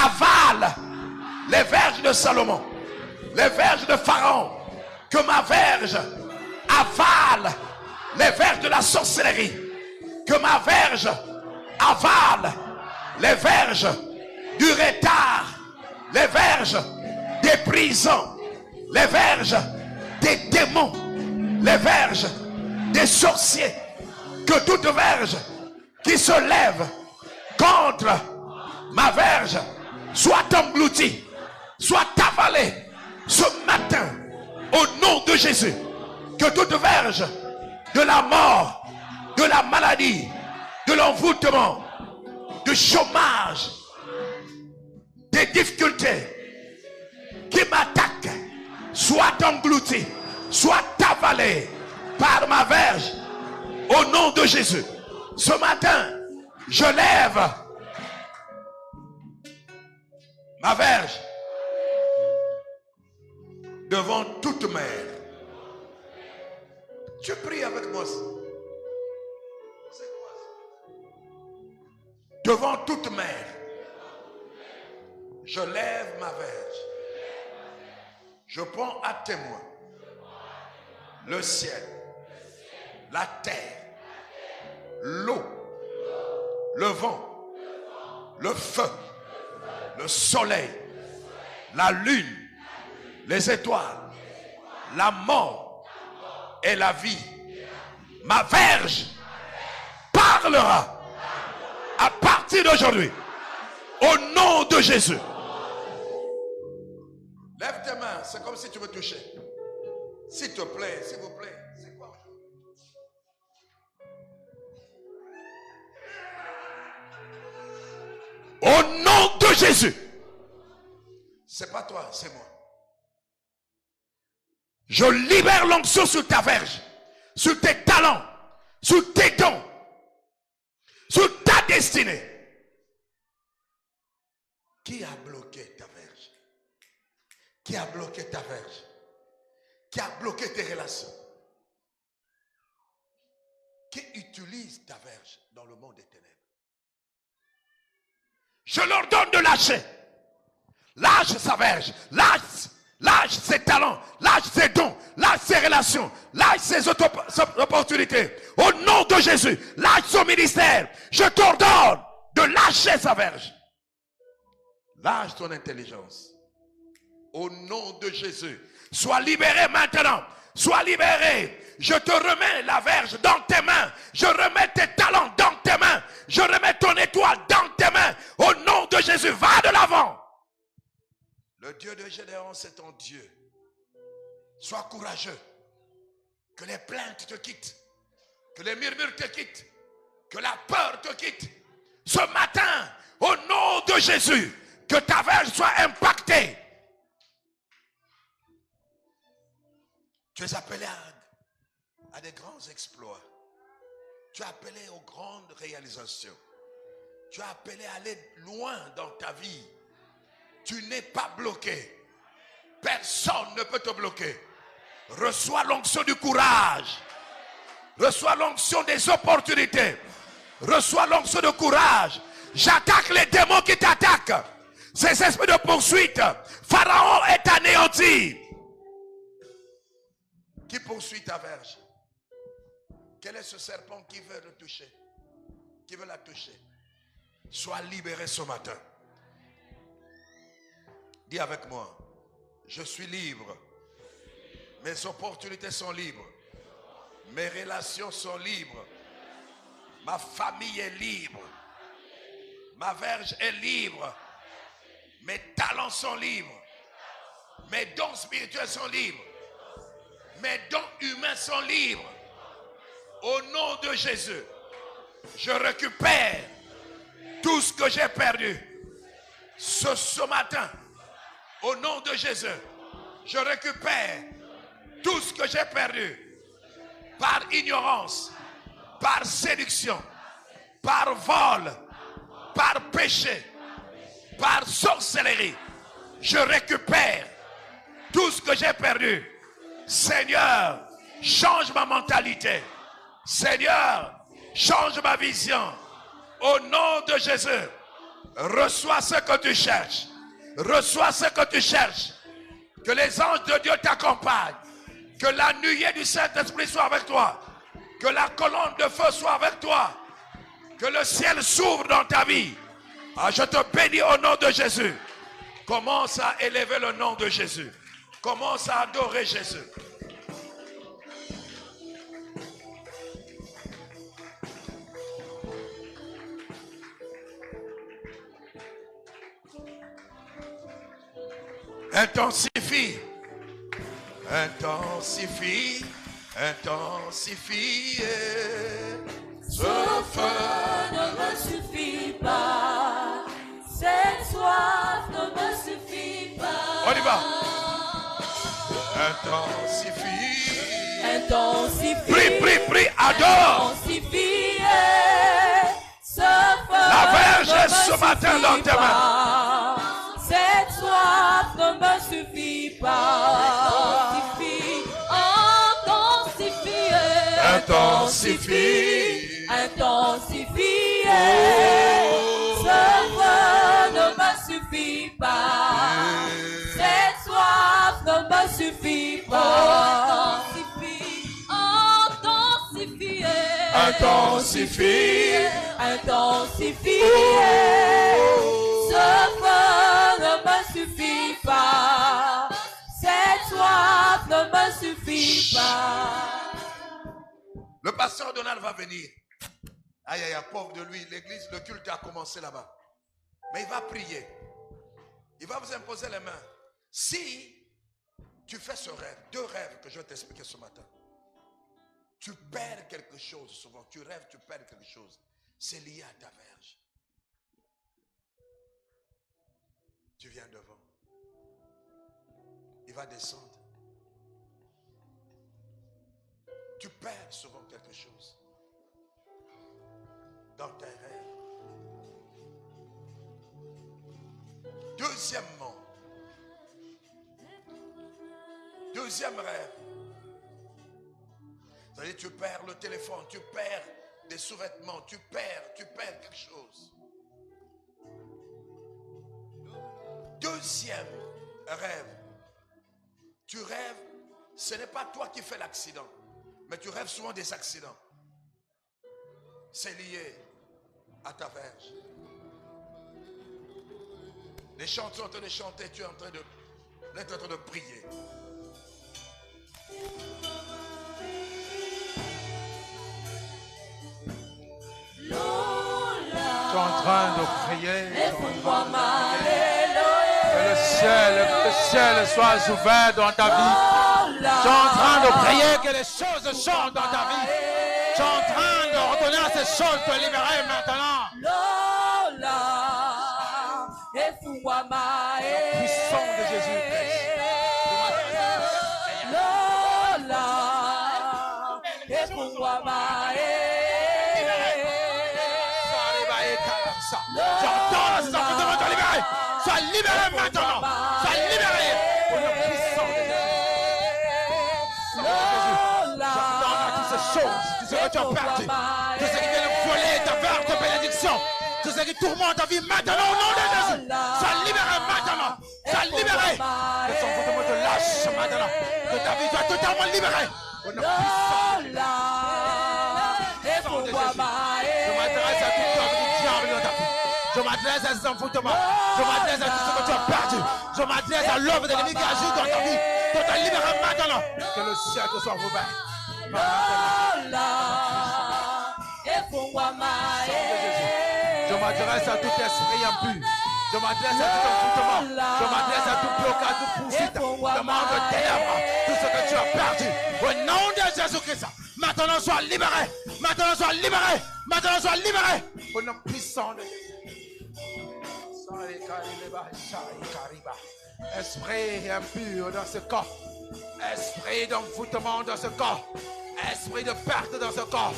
avale les verges de Salomon, les verges de Pharaon. Que ma verge avale les verges de la sorcellerie. Que ma verge avale les verges du retard, les verges des prisons, les verges des démons, les verges des sorciers. Que toute verge qui se lève contre ma verge soit engloutie, soit avalée ce matin au nom de Jésus. Que toute verge de la mort, de la maladie, de l'envoûtement, du chômage, des difficultés qui m'attaquent soit engloutie, soit avalée par ma verge au nom de Jésus. Ce matin, je lève ma verge devant toute mer. Tu pries avec moi. C'est quoi ça? Devant toute mer, je lève ma verge. Je prends à témoin le ciel, la terre, l'eau, le vent, le feu, le soleil, la lune, les étoiles, la mort et la vie. Ma verge parlera à partir d'aujourd'hui au nom de Jésus. Lève tes mains, c'est comme si tu veux toucher. S'il te plaît, s'il vous plaît. C'est quoi aujourd'hui? Au nom de Jésus. C'est pas toi, c'est moi. Je libère l'onction sur ta verge, sur tes talents, sur tes dons, sur ta destinée. Qui a bloqué ta verge? Qui a bloqué ta verge? Qui a bloqué tes relations? Qui utilise ta verge dans le monde des ténèbres? Je leur donne de lâcher. Lâche sa verge, lâche ses talents, lâche ses dons, lâche ses relations, lâche ses opportunités. Au nom de Jésus, lâche son ministère. Je t'ordonne de lâcher sa verge. Lâche ton intelligence. Au nom de Jésus, sois libéré maintenant. Sois libéré. Je te remets la verge dans tes mains. Je remets tes talents dans tes mains. Je remets ton étoile dans tes mains. Au nom de Jésus, va de l'avant. Le Dieu de Gédéon, c'est ton Dieu. Sois courageux. Que les plaintes te quittent. Que les murmures te quittent. Que la peur te quitte. Ce matin, au nom de Jésus, que ta verge soit impactée. Tu es appelé à des grands exploits. Tu es appelé aux grandes réalisations. Tu es appelé à aller loin dans ta vie. Tu n'es pas bloqué. Personne ne peut te bloquer. Reçois l'onction du courage. Reçois l'onction des opportunités. Reçois l'onction de courage. J'attaque les démons qui t'attaquent. Ces esprits de poursuite. Pharaon est anéanti. Qui poursuit ta verge? Quel est ce serpent qui veut le toucher? Qui veut la toucher? Sois libéré ce matin. Dis avec moi, je suis libre. Mes opportunités sont libres. Mes relations sont libres. Ma famille est libre. Ma verge est libre. Mes talents sont libres. Mes dons spirituels sont libres. Mes dons humains sont libres. Au nom de Jésus, je récupère tout ce que j'ai perdu. Ce matin, au nom de Jésus, je récupère tout ce que j'ai perdu par ignorance, par séduction, par vol, par péché, par sorcellerie. Je récupère tout ce que j'ai perdu. Seigneur, change ma mentalité. Seigneur, change ma vision. Au nom de Jésus, reçois ce que tu cherches. Reçois ce que tu cherches. Que les anges de Dieu t'accompagnent. Que la nuée du Saint-Esprit soit avec toi. Que la colonne de feu soit avec toi. Que le ciel s'ouvre dans ta vie. Ah, je te bénis au nom de Jésus. Commence à élever le nom de Jésus. Commence à adorer Jésus. Intensifie. Intensifie. Intensifie. Ce feu ne me suffit pas. Cette soif ne me suffit pas. On y va. Intensifie. Intensifie. Prie, adore. Intensifie. Ce feu La verge ne est me ce matin suffit dans tes mains. pas. Cette soif ne me suffit pas. Intensifie. Intensifie. Intensifie. Ce feu ne me suffit pas. Cette soif ne me suffit pas. Intensifie. Intensifie. Intensifie. Ce feu ne me suffit pas. Cette soif ne me suffit pas. Le pasteur Donald va venir. Aïe, aïe, pauvre de lui. L'église, le culte a commencé là-bas. Mais il va prier. Il va vous imposer les mains. Si tu fais ce rêve, deux rêves que je vais t'expliquer ce matin. Tu perds quelque chose souvent. Tu rêves, tu perds quelque chose. C'est lié à ta verge. Tu viens devant. Il va descendre. Tu perds souvent quelque chose dans tes rêves. Deuxième rêve. C'est-à-dire tu perds le téléphone, tu perds des sous-vêtements, tu perds quelque chose. Deuxième rêve. Tu rêves, Ce n'est pas toi qui fais l'accident, mais tu rêves souvent des accidents. C'est lié à ta verge. Les chants sont en train de chanter, tu es en train de prier. Tu es en train de prier. Que le ciel soit ouvert dans ta vie. Tu es en train de prier que les choses changent dans ta vie. Tu es en train de redonner à ces choses te libérer maintenant. Le puissant de Jésus-Christ. J'entends la sang de te libérer. Sois libéré maintenant. Sois libéré. Pour le puissant de Jésus. J'entends toutes ces choses. Tout ce que tu as perdu. Tout ce qui vient de voler ta verre de bénédiction. Tout ce qui tourmente ta vie maintenant au nom de Jésus. Sois libéré maintenant. Sois libéré. Que son foutement te lâche maintenant. Que ta vie soit totalement libérée. Pour le puissant de Jésus. Je m'adresse à toute œuvre du diable dans ta vie. Je m'adresse à ces envoûtements. Je m'adresse à tout ce que tu as perdu. Je m'adresse à l'œuvre de l'ennemi qui agit dans ta vie. Que tu libères maintenant. Que le ciel te soit ouvert. Je m'adresse à tout esprit impur. Je m'adresse à tout envoûtement. Je m'adresse à tout blocage, tout poursuite. Demande de ténèbres. Tout ce que tu as perdu. Au nom de Jésus-Christ. Maintenant sois libéré. Maintenant sois libéré. Maintenant sois libéré. Au nom puissant de Jésus. Esprit impur dans ce corps. Esprit d'envoûtement dans ce corps. Esprit de perte dans ce corps.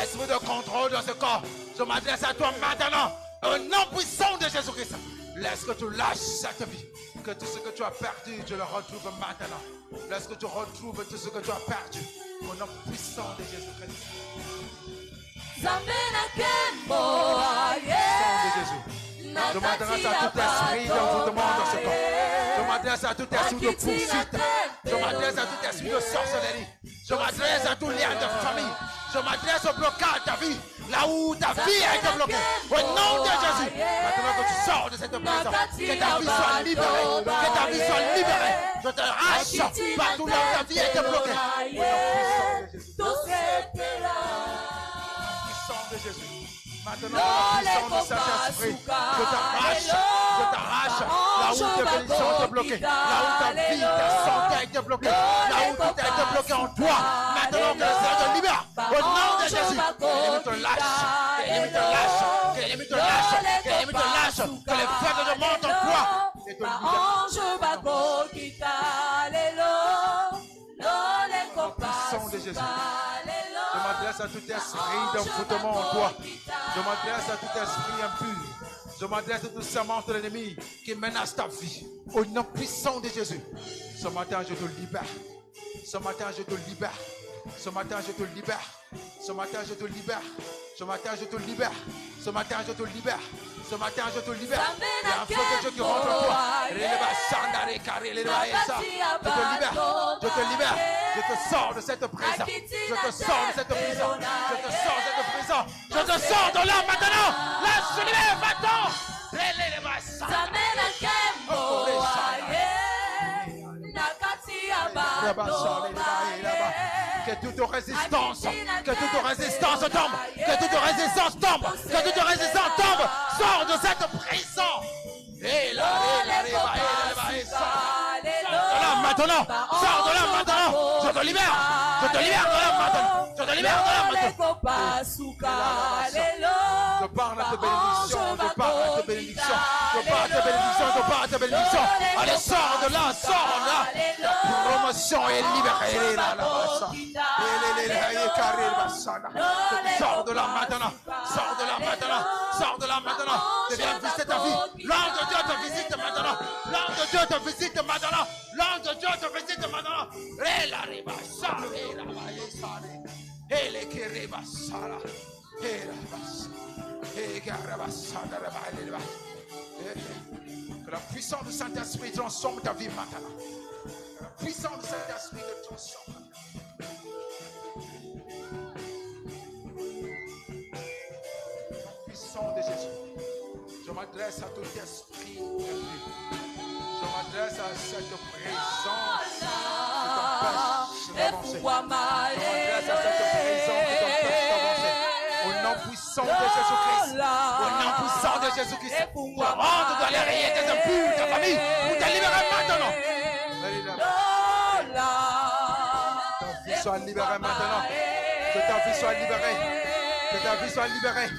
Esprit de contrôle dans ce corps. Je m'adresse à toi maintenant. Au nom puissant de Jésus-Christ. Laisse que tu lâches cette vie. Que tout ce que tu as perdu, tu le retrouves maintenant. Laisse que tu retrouves tout ce que tu as perdu. Au nom puissant de Jésus-Christ. De Jésus. Je m'adresse à tout esprit d'envoûtement dans ce corps. Je m'adresse à tout esprit de poursuite. Je m'adresse à tout esprit de sorcellerie. Je m'adresse à tout lien de famille. Je m'adresse au blocage de ta vie. Là où ta vie a été bloquée. Au nom de Jésus. Maintenant que tu sors de cette prison. Que ta vie soit libérée. Que ta vie soit libérée. Je te arrache. Partout là où ta vie a été bloquée. Au nom puissant de Jésus. Maintenant, la puissance de Saint-Esprit, je t'arrache là où tes bénédictions étaient bloquées, là où ta vie, ta santé a été bloquée, là où tout a été bloqué en toi. Maintenant que le Seigneur te libère, au nom de Jésus, que l'ennemi te lâche, que l'ennemi te lâche, que l'ennemi te lâche, que l'ennemi te lâche, que les faibles te montent en toi et te libèrent. Au puissant de Jésus. Je m'adresse à tout esprit d'envoûtement en toi. Je m'adresse à tout esprit impur. Je m'adresse à toute semence de l'ennemi qui menace ta vie. Au nom puissant de Jésus. Ce matin, je te libère. Ce matin, je te libère. Ce matin, je te libère. Ce matin, je te libère. Ce matin, je te libère. Ce matin, je te libère. Ce matin, je te libère. Il y a un feu de Dieu qui rentre en toi. Je te libère. Je te libère. Je te sors de cette prison. Je te sors de cette prison. Je te sors de cette prison. Je te sors de là maintenant. Laisse libérer maintenant. Que toute résistance tombe. Que toute résistance tombe. Que toute résistance tombe. Sors de cette prison. Et là, maintenant, sors de là maintenant. Je te libère. Je te libère de là maintenant. Je te libère de là maintenant. Je parle à tes bénédictions. Je parle à tes bénédictions. Je parle à tes bénédictions. Je parle à tes bénédictions. Allez, sors de là. Sors de là. La promotion est libérée. Sors de là maintenant. Sors de là maintenant. Sors de là maintenant. Je viens visiter ta vie. L'ange de Dieu te visite maintenant. L'ange de Dieu te visite maintenant. L'ange de Dieu te visite maintenant. Que la puissance du Saint-Esprit transforme ta vie maintenant. Que la puissance du Saint-Esprit te transforme. Puissant de Jésus. Je m'adresse à tout esprit perdu. Je m'adresse à cette présence qui t'empêche d'avancer. Je m'adresse à cette présence qui t'empêche d'avancer. Au nom puissant de Jésus-Christ. Au nom puissant de Jésus-Christ. Je rentre dans les rayons des impurs, ta famille, pour te libérer maintenant. Ta vie soit libérée maintenant. Que ta vie soit libérée. Que ta vie soit libérée.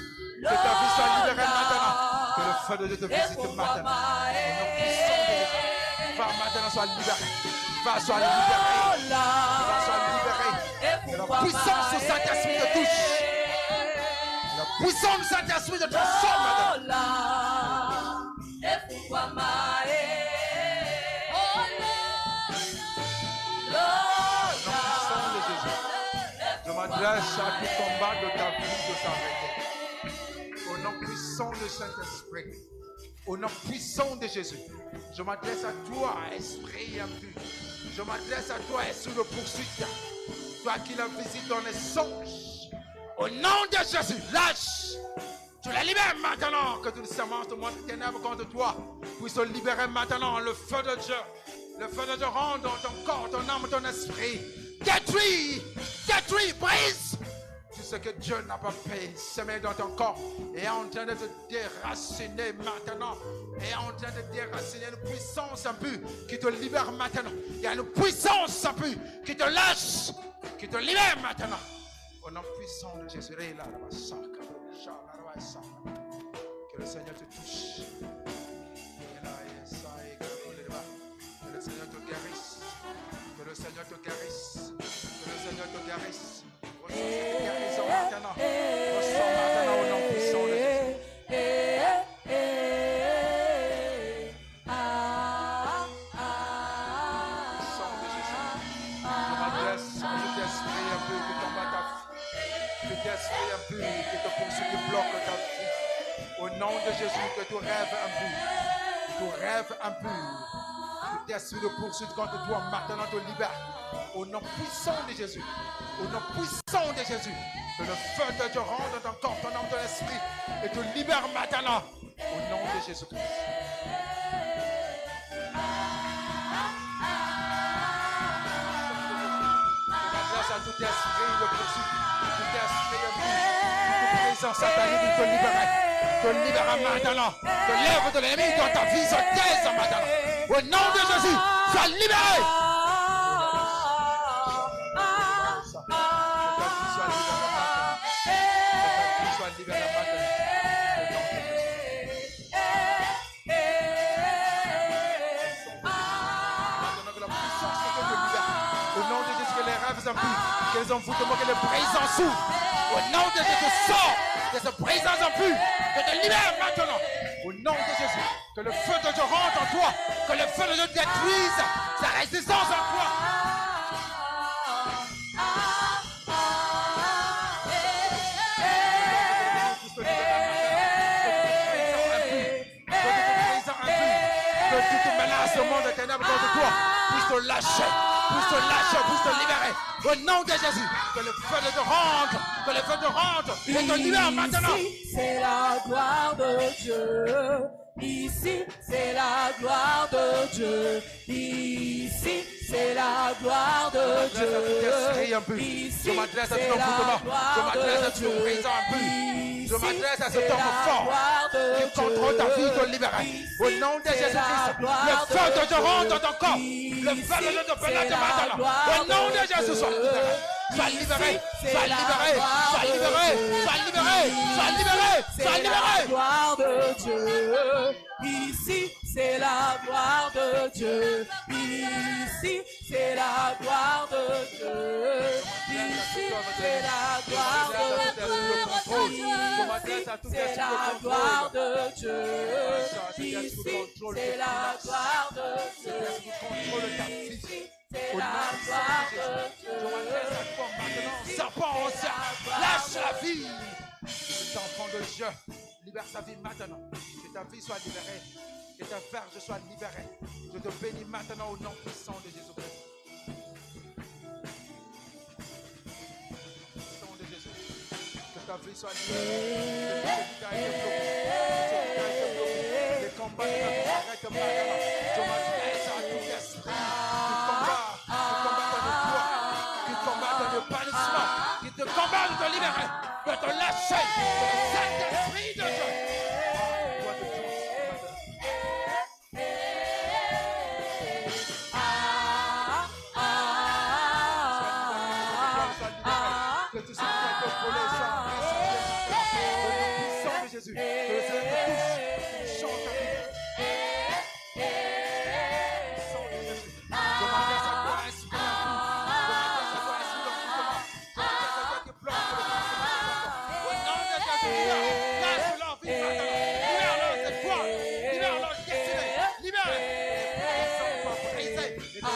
Que ta vie soit libérée maintenant. Que le feu de Dieu te visite maintenant. Au nom puissant de Jésus. Va maintenant, sois libéré. Va, sois libéré. Va, sois libéré. Que la puissance du Saint-Esprit te touche. La puissance du Saint-Esprit te transforme maintenant. Je m'adresse à tout combat de ta vie de s'arrêter. Au nom puissant du Saint-Esprit. Au nom puissant de Jésus. Je m'adresse à toi, esprit impur. Je m'adresse à toi, esprit de poursuite. Toi qui la visites dans les songes. Au nom de Jésus, lâche. Tu la libères maintenant. Que toute semence de monde ténèbres contre toi puisse se libérer maintenant. Le feu de Dieu. Le feu de Dieu rentre dans ton corps, ton âme, ton esprit. Détruis. Détruis. Brise. Tout ce que Dieu n'a pas fait, semé dans ton corps, est en train de te déraciner maintenant. Est en train de déraciner une puissance impure qui te libère maintenant. Il y a une puissance impure qui te lâche, qui te libère maintenant. Au nom puissant de Jésus, que le Seigneur te touche. Que le Seigneur te guérisse. Que le Seigneur te guérisse. Que le Seigneur te guérisse. Guérison maintenant. Reçois maintenant au nom puissant de Jésus. Puissant de Jésus. Je m'adresse à tout esprit un peu qui combat ta vie. Tout esprit un peu qui te poursuit, qui bloque ta vie. Au nom de Jésus, que tu rêves un peu. Tu rêves un peu. Tout esprit de poursuite contre toi maintenant te libère. Au nom puissant de Jésus. Au nom puissant de Jésus. Que le feu de Dieu rentre dans ton corps, ton âme, ton esprit. Et te libère maintenant. Au nom de Jésus-Christ. Je m'adresse à tout esprit de poursuite. Tout esprit de toute présence satanique te libère. Te libère maintenant. Te lève de l'ennemi dans ta vie, se taise maintenant. Au nom de Jésus, sois libéré. Que les envoûtements, que les brises en sous. Au nom de Jésus, sors de ce présence en plus. Que te libère maintenant. Au nom de Jésus, que le feu de Dieu rentre en toi. Que le feu de Dieu détruise sa résistance en toi. Que toute menace au monde ténèbres contre toi puisse te lâcher. Puisse te lâcher, puisse te libérer. Au nom de Jésus, que le feu de Dieu rentre, que le feu de Dieu rentre et te libère maintenant. Ici, c'est la gloire de Dieu. Ici, c'est la gloire de Dieu. Ici, c'est la gloire de Dieu. Ici, je m'adresse à c'est tout la envoûtement. gloire Je m'adresse à de tout Dieu. présent un peu. Je m'adresse à cet C'est homme la fort gloire de qui contrôle ta vie, te libérer. Au nom de Jésus-Christ, le feu de Dieu rentre dans ton corps. Le feu de Dieu te pénètre maintenant. Au nom de Jésus, sois libéré. Sois libéré, sois libéré, sois libéré, sois libéré, sois libéré, sois C'est la libéré. gloire de Dieu. Ici, c'est la gloire de Dieu. Ici, c'est la gloire de Dieu. Ici, c'est la gloire de Dieu. Ici, c'est la gloire de Dieu. Ici, c'est la gloire de Dieu. Ici, c'est la gloire de Dieu. Serpent ancien, lâche la vie. Cet enfant de Dieu, libère sa vie maintenant. Que ta vie soit libérée. Que ta verge soit libérée. Je te bénis maintenant au nom puissant de Jésus-Christ. ta vie soit libérée. Que tout ce qui a été bloqué, les combats de ta vie s'arrêtent maintenant. Je m'adresse à tout esprit qui combat dans le poids, qui combat dans le bannissement, qui te combat de te libérer, de te lâcher, le Saint-Esprit de Dieu. Toi de Dieu. Que tout ce qui a été volé soit restitué au nom puissant de Jésus. Que le Seigneur te touche, change ta vie. Puissant de Jésus. Je m'adresse à toi, esprit impur. Je m'adresse à toi, esprit d'envoûtement. Je m'adresse à toi qui bloque le passage. Au nom de Jésus, lâche leur vie maintenant. Libère-leur cette foi. Libère-leur destinée. Libère-les. Les puissants soient brisés. Et les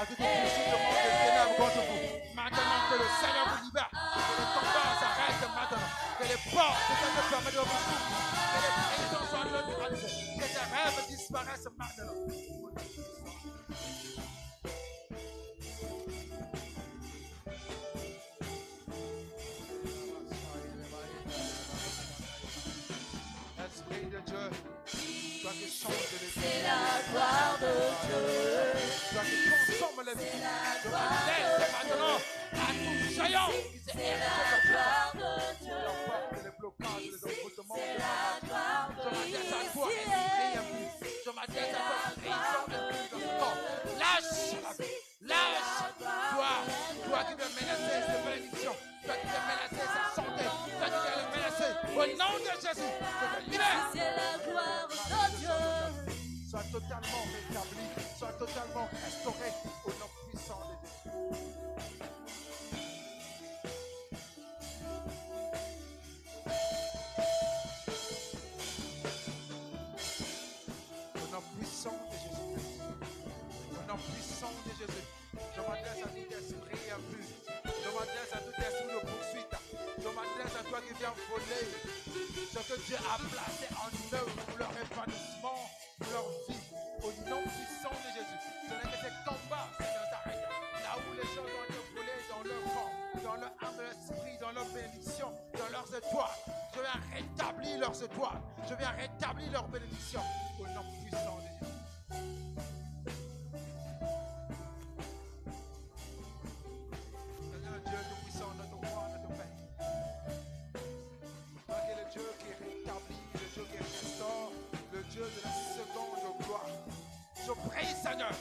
à toute puissance de monde de ténèbres contre vous. Maintenant que le Seigneur vous libère, que le combat s'arrête maintenant, que les portes de cette permettent de vous s'ouvrir, que les prisons soient lenées à nouveau, que ces rêves disparaissent maintenant. Esprit de Dieu, toi qui changes les vies. C'est la gloire de Dieu. Toi qui transformes les vies. Je m'adresse maintenant à tout géant qui s'est érigé de Dieu. Les blocages, les envoûtements. C'est la gloire de Je m'adresse à toi, esprit impur. Je m'adresse à toi, prison impur dans ce corps. Lâche la vie. Lâche. Toi qui veux menacer cette bénédiction. Toi qui veux menacer cette santé. Toi qui veux le menacer. Au nom de Jésus, je te libère. C'est la gloire de Dieu. Sois totalement rétabli, sois totalement restauré au nom puissant de Jésus. Au nom puissant de Jésus. Au nom puissant de Jésus. Je m'adresse à tout esprit impur. Je m'adresse à tout esprit de poursuite. Je m'adresse à toi qui viens voler ce que Dieu a placé en eux pour leur épanouissement, pour leur vie. Au nom puissant de Jésus. Je n'ai que ces combats, Seigneur, s'arrêtent. Là où les choses ont été volées dans leur corps, dans leur âme de l'esprit, dans leur bénédiction, dans leurs étoiles. Je viens rétablir leurs étoiles. Je viens rétablir leurs bénédictions. Au nom puissant de Jésus. Seigneur Dieu tout-puissant, notre roi, notre Père. Toi qui es le Dieu qui rétablit, le Dieu qui restaure, le Dieu de la seconde gloire. Je prie, Seigneur,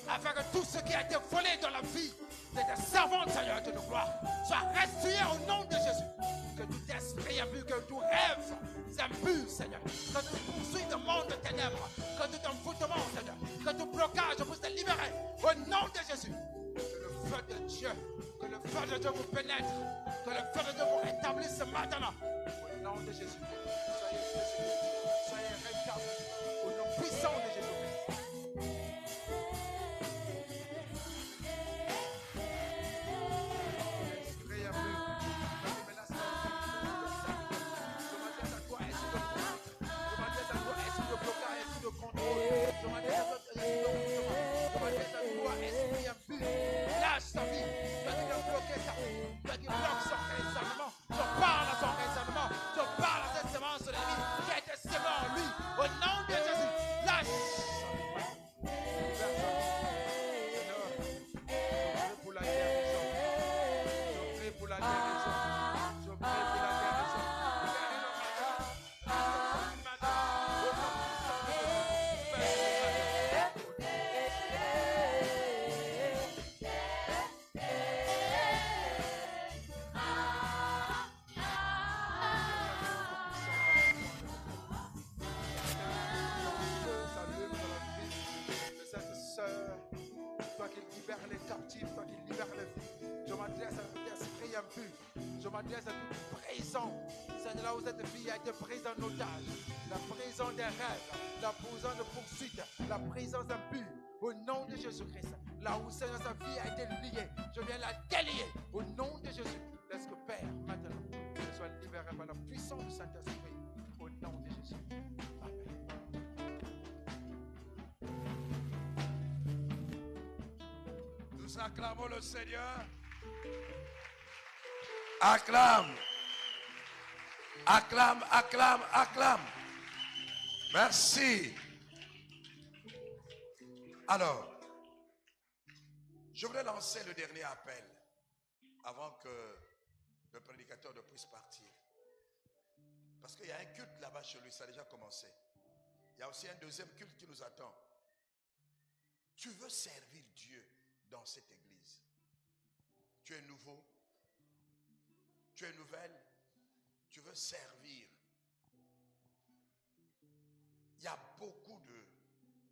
afin que tout ce qui a été volé dans la vie de tes servantes, Seigneur, de gloire, soit restitué au nom de Jésus. Que tout esprit impur, que tout rêve impur, Seigneur, que tout poursuite de monde de ténèbres, que tout envoûtement, Seigneur, que tout blocage puisse te libérer au nom de Jésus. Que le feu de Dieu, que le feu de Dieu vous pénètre, que le feu de Dieu vous rétablisse maintenant. Au nom de Jésus, soyez préservés, soyez rétablis au nom puissant de Jésus. Esprit impur, qui menace la vie, je m'adresse à toi, esprit de poursuite. Je m'adresse à toi, esprit de blocage, esprit de contrôle. Je m'adresse à toi, esprit d'envoûtement. Je m'adresse à toi, esprit impur. Lâche sa vie. Toi qui viens bloquer sa vie. Toi qui bloque son raisonnement. Je parle à son raisonnement. Je parle à cette semence de la vie qui a été semée en lui. Au nom de Jésus, lâche sa vie. Seigneur, je prie pour la guérison. Je prie pour la guérison. Je prie pour la guérison. Toi qui libères les captifs, toi qui libères les vies. Je m'adresse à tout esprit impur. Je m'adresse à toute prison. Seigneur, là où cette vie a été prise en otage. La prison des rêves, la prison de poursuite, la prison impure. Au nom de Jésus-Christ. Là où Seigneur, sa vie a été liée. Je viens la délier. Au nom de Jésus. Laisse que Père, maintenant, je sois libéré par la puissance du Saint-Esprit. Au nom de Jésus. Nous acclamons le Seigneur. Acclame. Acclame, acclame, acclame. Merci. Alors, je voudrais lancer le dernier appel avant que le prédicateur ne puisse partir. Parce qu'il y a un culte là-bas chez lui, ça a déjà commencé. Il y a aussi un deuxième culte qui nous attend. Tu veux servir Dieu dans cette église. Tu es nouveau. Tu es nouvelle. Tu veux servir. Il y a beaucoup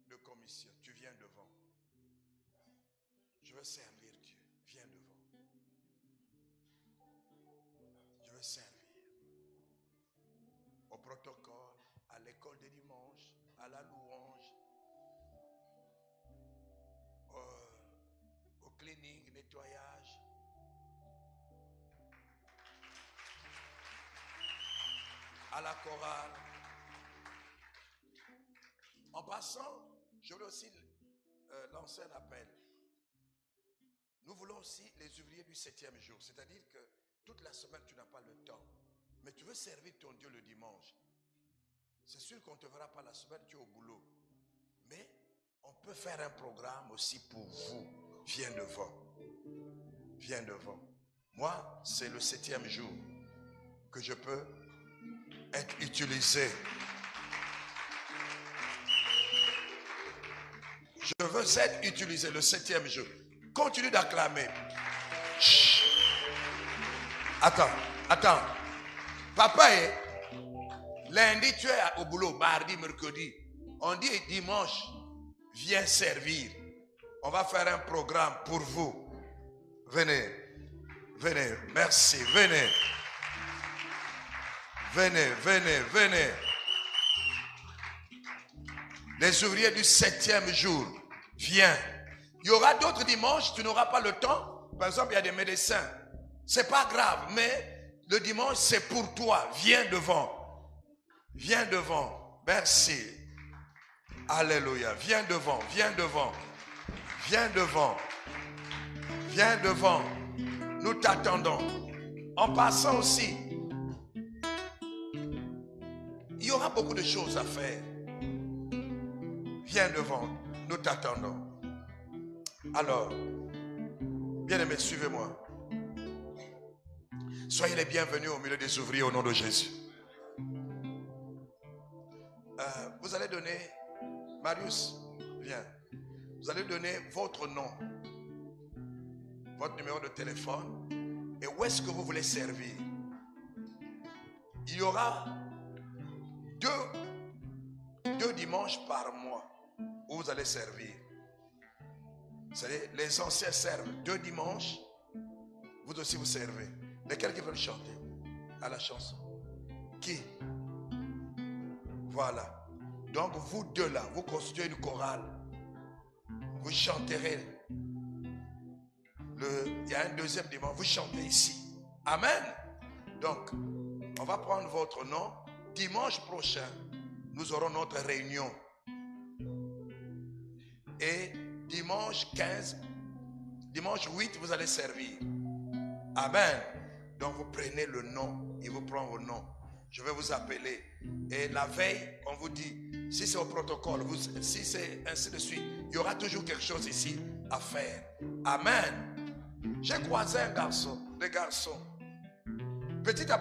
de commissions. Tu viens devant. Je veux servir Dieu. Viens devant. Je veux servir. Au protocole, à l'école des dimanches, à la louange, au cleaning, nettoyage. À la chorale. En passant, je veux aussi lancer un appel. Nous voulons aussi les ouvriers du 7e jour. C'est-à-dire que toute la semaine, tu n'as pas le temps. Mais tu veux servir ton Dieu le dimanche. C'est sûr qu'on ne te verra pas la semaine, tu es au boulot. Mais on peut faire un programme aussi pour vous. Viens devant. Viens devant. Moi, c'est le 7e jour que je peux être utilisé. Je veux être utilisé le 7e jour. Continue d'acclamer. Chut. Attends. Papa, lundi tu es au boulot, mardi, mercredi. On dit dimanche, viens servir. On va faire un programme pour vous. Venez. Merci, venez. Venez. Les ouvriers du 7e jour, viens. Il y aura d'autres dimanches, tu n'auras pas le temps. Par exemple, il y a des médecins. C'est pas grave, mais le dimanche, c'est pour toi. Viens devant. Viens devant. Merci. Alléluia. Viens devant. Nous t'attendons. En passant aussi, il y aura beaucoup de choses à faire. Viens devant, nous t'attendons. Alors, bien-aimés, suivez-moi. Soyez les bienvenus au milieu des ouvriers au nom de Jésus. Vous allez donner, Marius, viens. Vous allez donner votre nom, votre numéro de téléphone et où est-ce que vous voulez servir. Il y aura deux dimanches par mois où vous allez servir. C'est-à-dire, les anciens servent 2 dimanches, vous aussi vous servez. Lesquels qui veulent chanter à la chanson? Qui? Voilà. Donc vous deux là, vous constituez une chorale. Vous chanterez. Il y a un deuxième dimanche, vous chantez ici. Amen. Donc, on va prendre votre nom. Dimanche prochain, nous aurons notre réunion. Et dimanche 15, dimanche 8, vous allez servir. Amen. Donc vous prenez le nom, il vous prend vos noms. Je vais vous appeler. Et la veille, on vous dit, si c'est au protocole, si c'est ainsi de suite, il y aura toujours quelque chose ici à faire. Amen. J'ai croisé des garçons. Petit à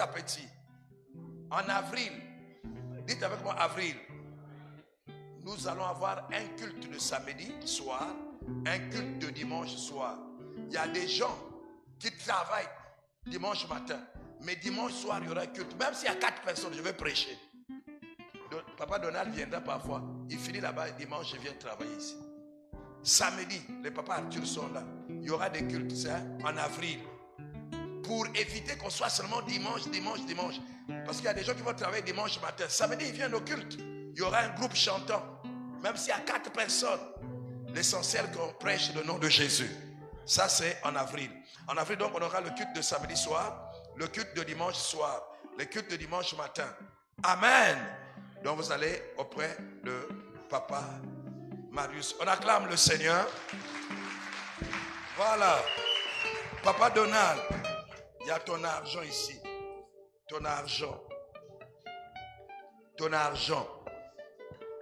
petit, en avril, dites avec moi avril, nous allons avoir un culte de samedi soir, un culte de dimanche soir. Il y a des gens qui travaillent dimanche matin, mais dimanche soir, il y aura un culte. Même s'il y a 4 personnes, je vais prêcher. Donc, Papa Donald viendra parfois. Il finit là-bas et dimanche, je viens travailler ici. Samedi, les papas Arthur sont là. Il y aura des cultes, c'est en avril. Pour éviter qu'on soit seulement dimanche. Parce qu'il y a des gens qui vont travailler dimanche matin. Samedi, ils viennent au culte. Il y aura un groupe chantant. Même s'il y a 4 personnes. L'essentiel qu'on prêche le nom de Jésus. Ça, c'est en avril. En avril, donc, on aura le culte de samedi soir, le culte de dimanche soir, le culte de dimanche matin. Amen. Donc, vous allez auprès de Papa Marius. On acclame le Seigneur. Voilà. Papa Donald, il y a ton argent ici. Ton argent. Ton argent.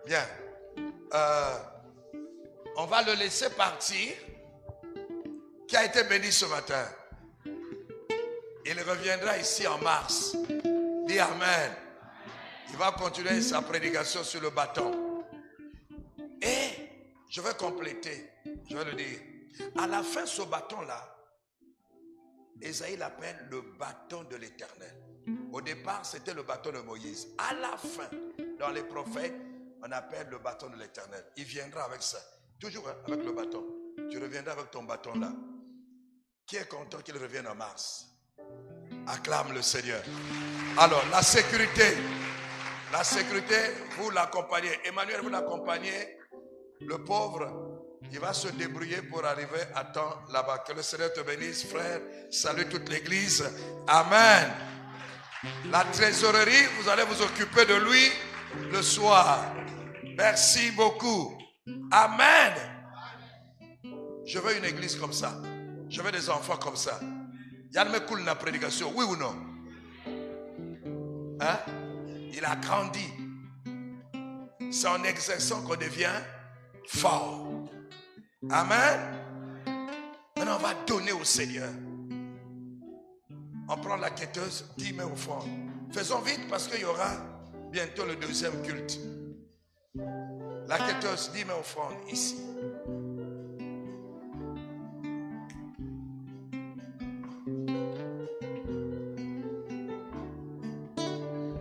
Bien. On va le laisser partir. Qui a été béni ce matin. Il reviendra ici en mars. Dis Amen. Il va continuer sa prédication sur le bâton. Et je vais compléter. Je vais le dire. À la fin, ce bâton-là, Ésaïe l'appelle le bâton de l'Éternel. Au départ, c'était le bâton de Moïse. À la fin, dans les prophètes, on appelle le bâton de l'Éternel. Il viendra avec ça. Toujours avec le bâton. Tu reviendras avec ton bâton là. Qui est content qu'il revienne en mars? Acclame le Seigneur. Alors, la sécurité. La sécurité, vous l'accompagnez. Emmanuel, vous l'accompagnez. Le pauvre, il va se débrouiller pour arriver à temps là-bas. Que le Seigneur te bénisse, frère. Salut toute l'église. Amen. La trésorerie, vous allez vous occuper de lui le soir. Merci beaucoup. Amen. Je veux une église comme ça. Je veux des enfants comme ça. Yann me coule la prédication, oui ou non? Hein? Il a grandi. C'est en exerçant qu'on devient fort. Amen. Maintenant, on va donner au Seigneur. On prend la quêteuse, 10 mains au fond. Faisons vite parce qu'il y aura bientôt le deuxième culte. La quêteuse, 10 mains au fond, ici.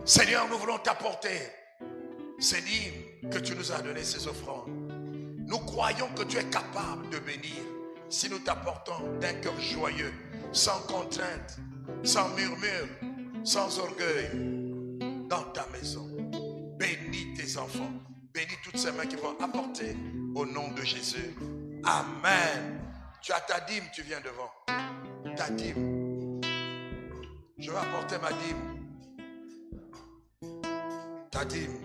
Seigneur, nous voulons t'apporter ces dîmes que tu nous as donné, ces offrandes. Nous croyons que tu es capable de bénir si nous t'apportons d'un cœur joyeux, sans contrainte, sans murmure, sans orgueil, dans ta maison. Bénis tes enfants, bénis toutes ces mains qui vont apporter au nom de Jésus. Amen. Tu as ta dîme, tu viens devant. Ta dîme. Je vais apporter ma dîme. Ta dîme.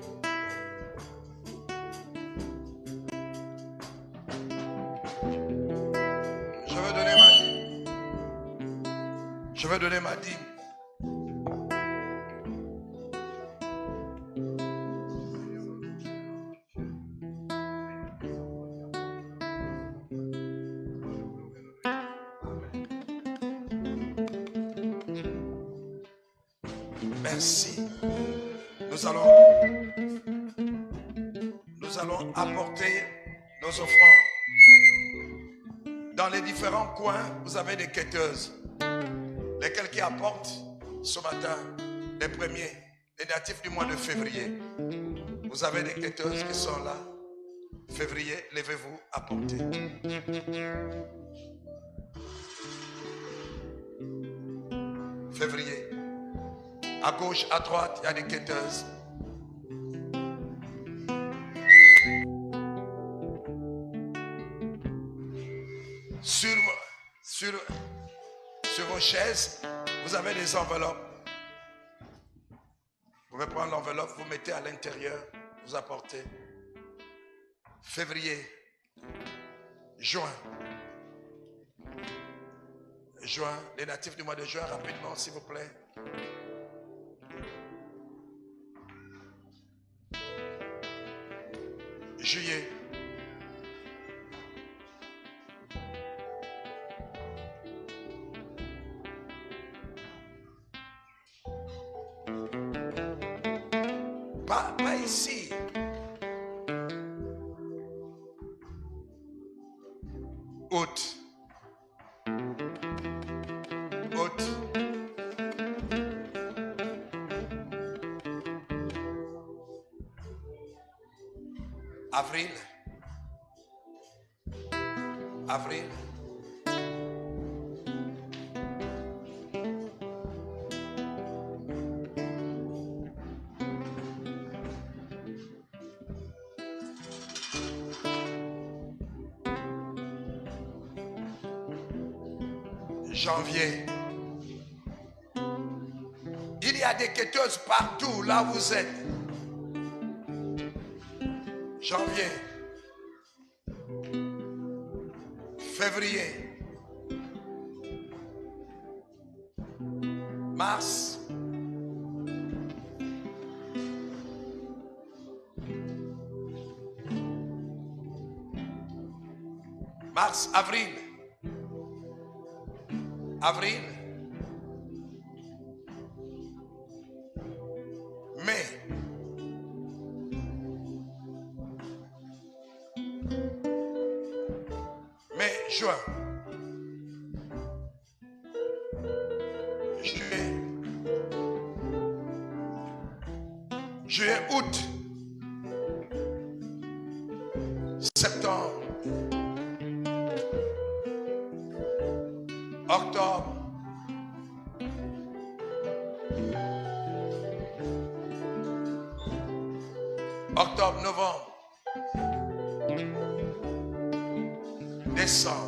Je veux donner ma dîme. Je veux donner ma dîme. Merci. Nous allons apporter nos offrandes. Dans les différents coins, vous avez des quêteuses. Lesquelles qui apportent ce matin les premiers, les natifs du mois de février. Vous avez des quêteuses qui sont là. Février, levez-vous, apportez. Février. À gauche, à droite, il y a des quêteuses. Sur vos chaises, vous avez des enveloppes. Vous pouvez prendre l'enveloppe, vous mettez à l'intérieur, vous apportez. Février, juin. Juin, les natifs du mois de juin, rapidement, s'il vous plaît. Juillet. Pas ici. Août. Août. Avril. Avril. Janvier. Il y a des quêteuses partout là où vous êtes. Janvier. février, mars, avril, mai, juin, juillet, août, septembre, octobre, novembre, décembre,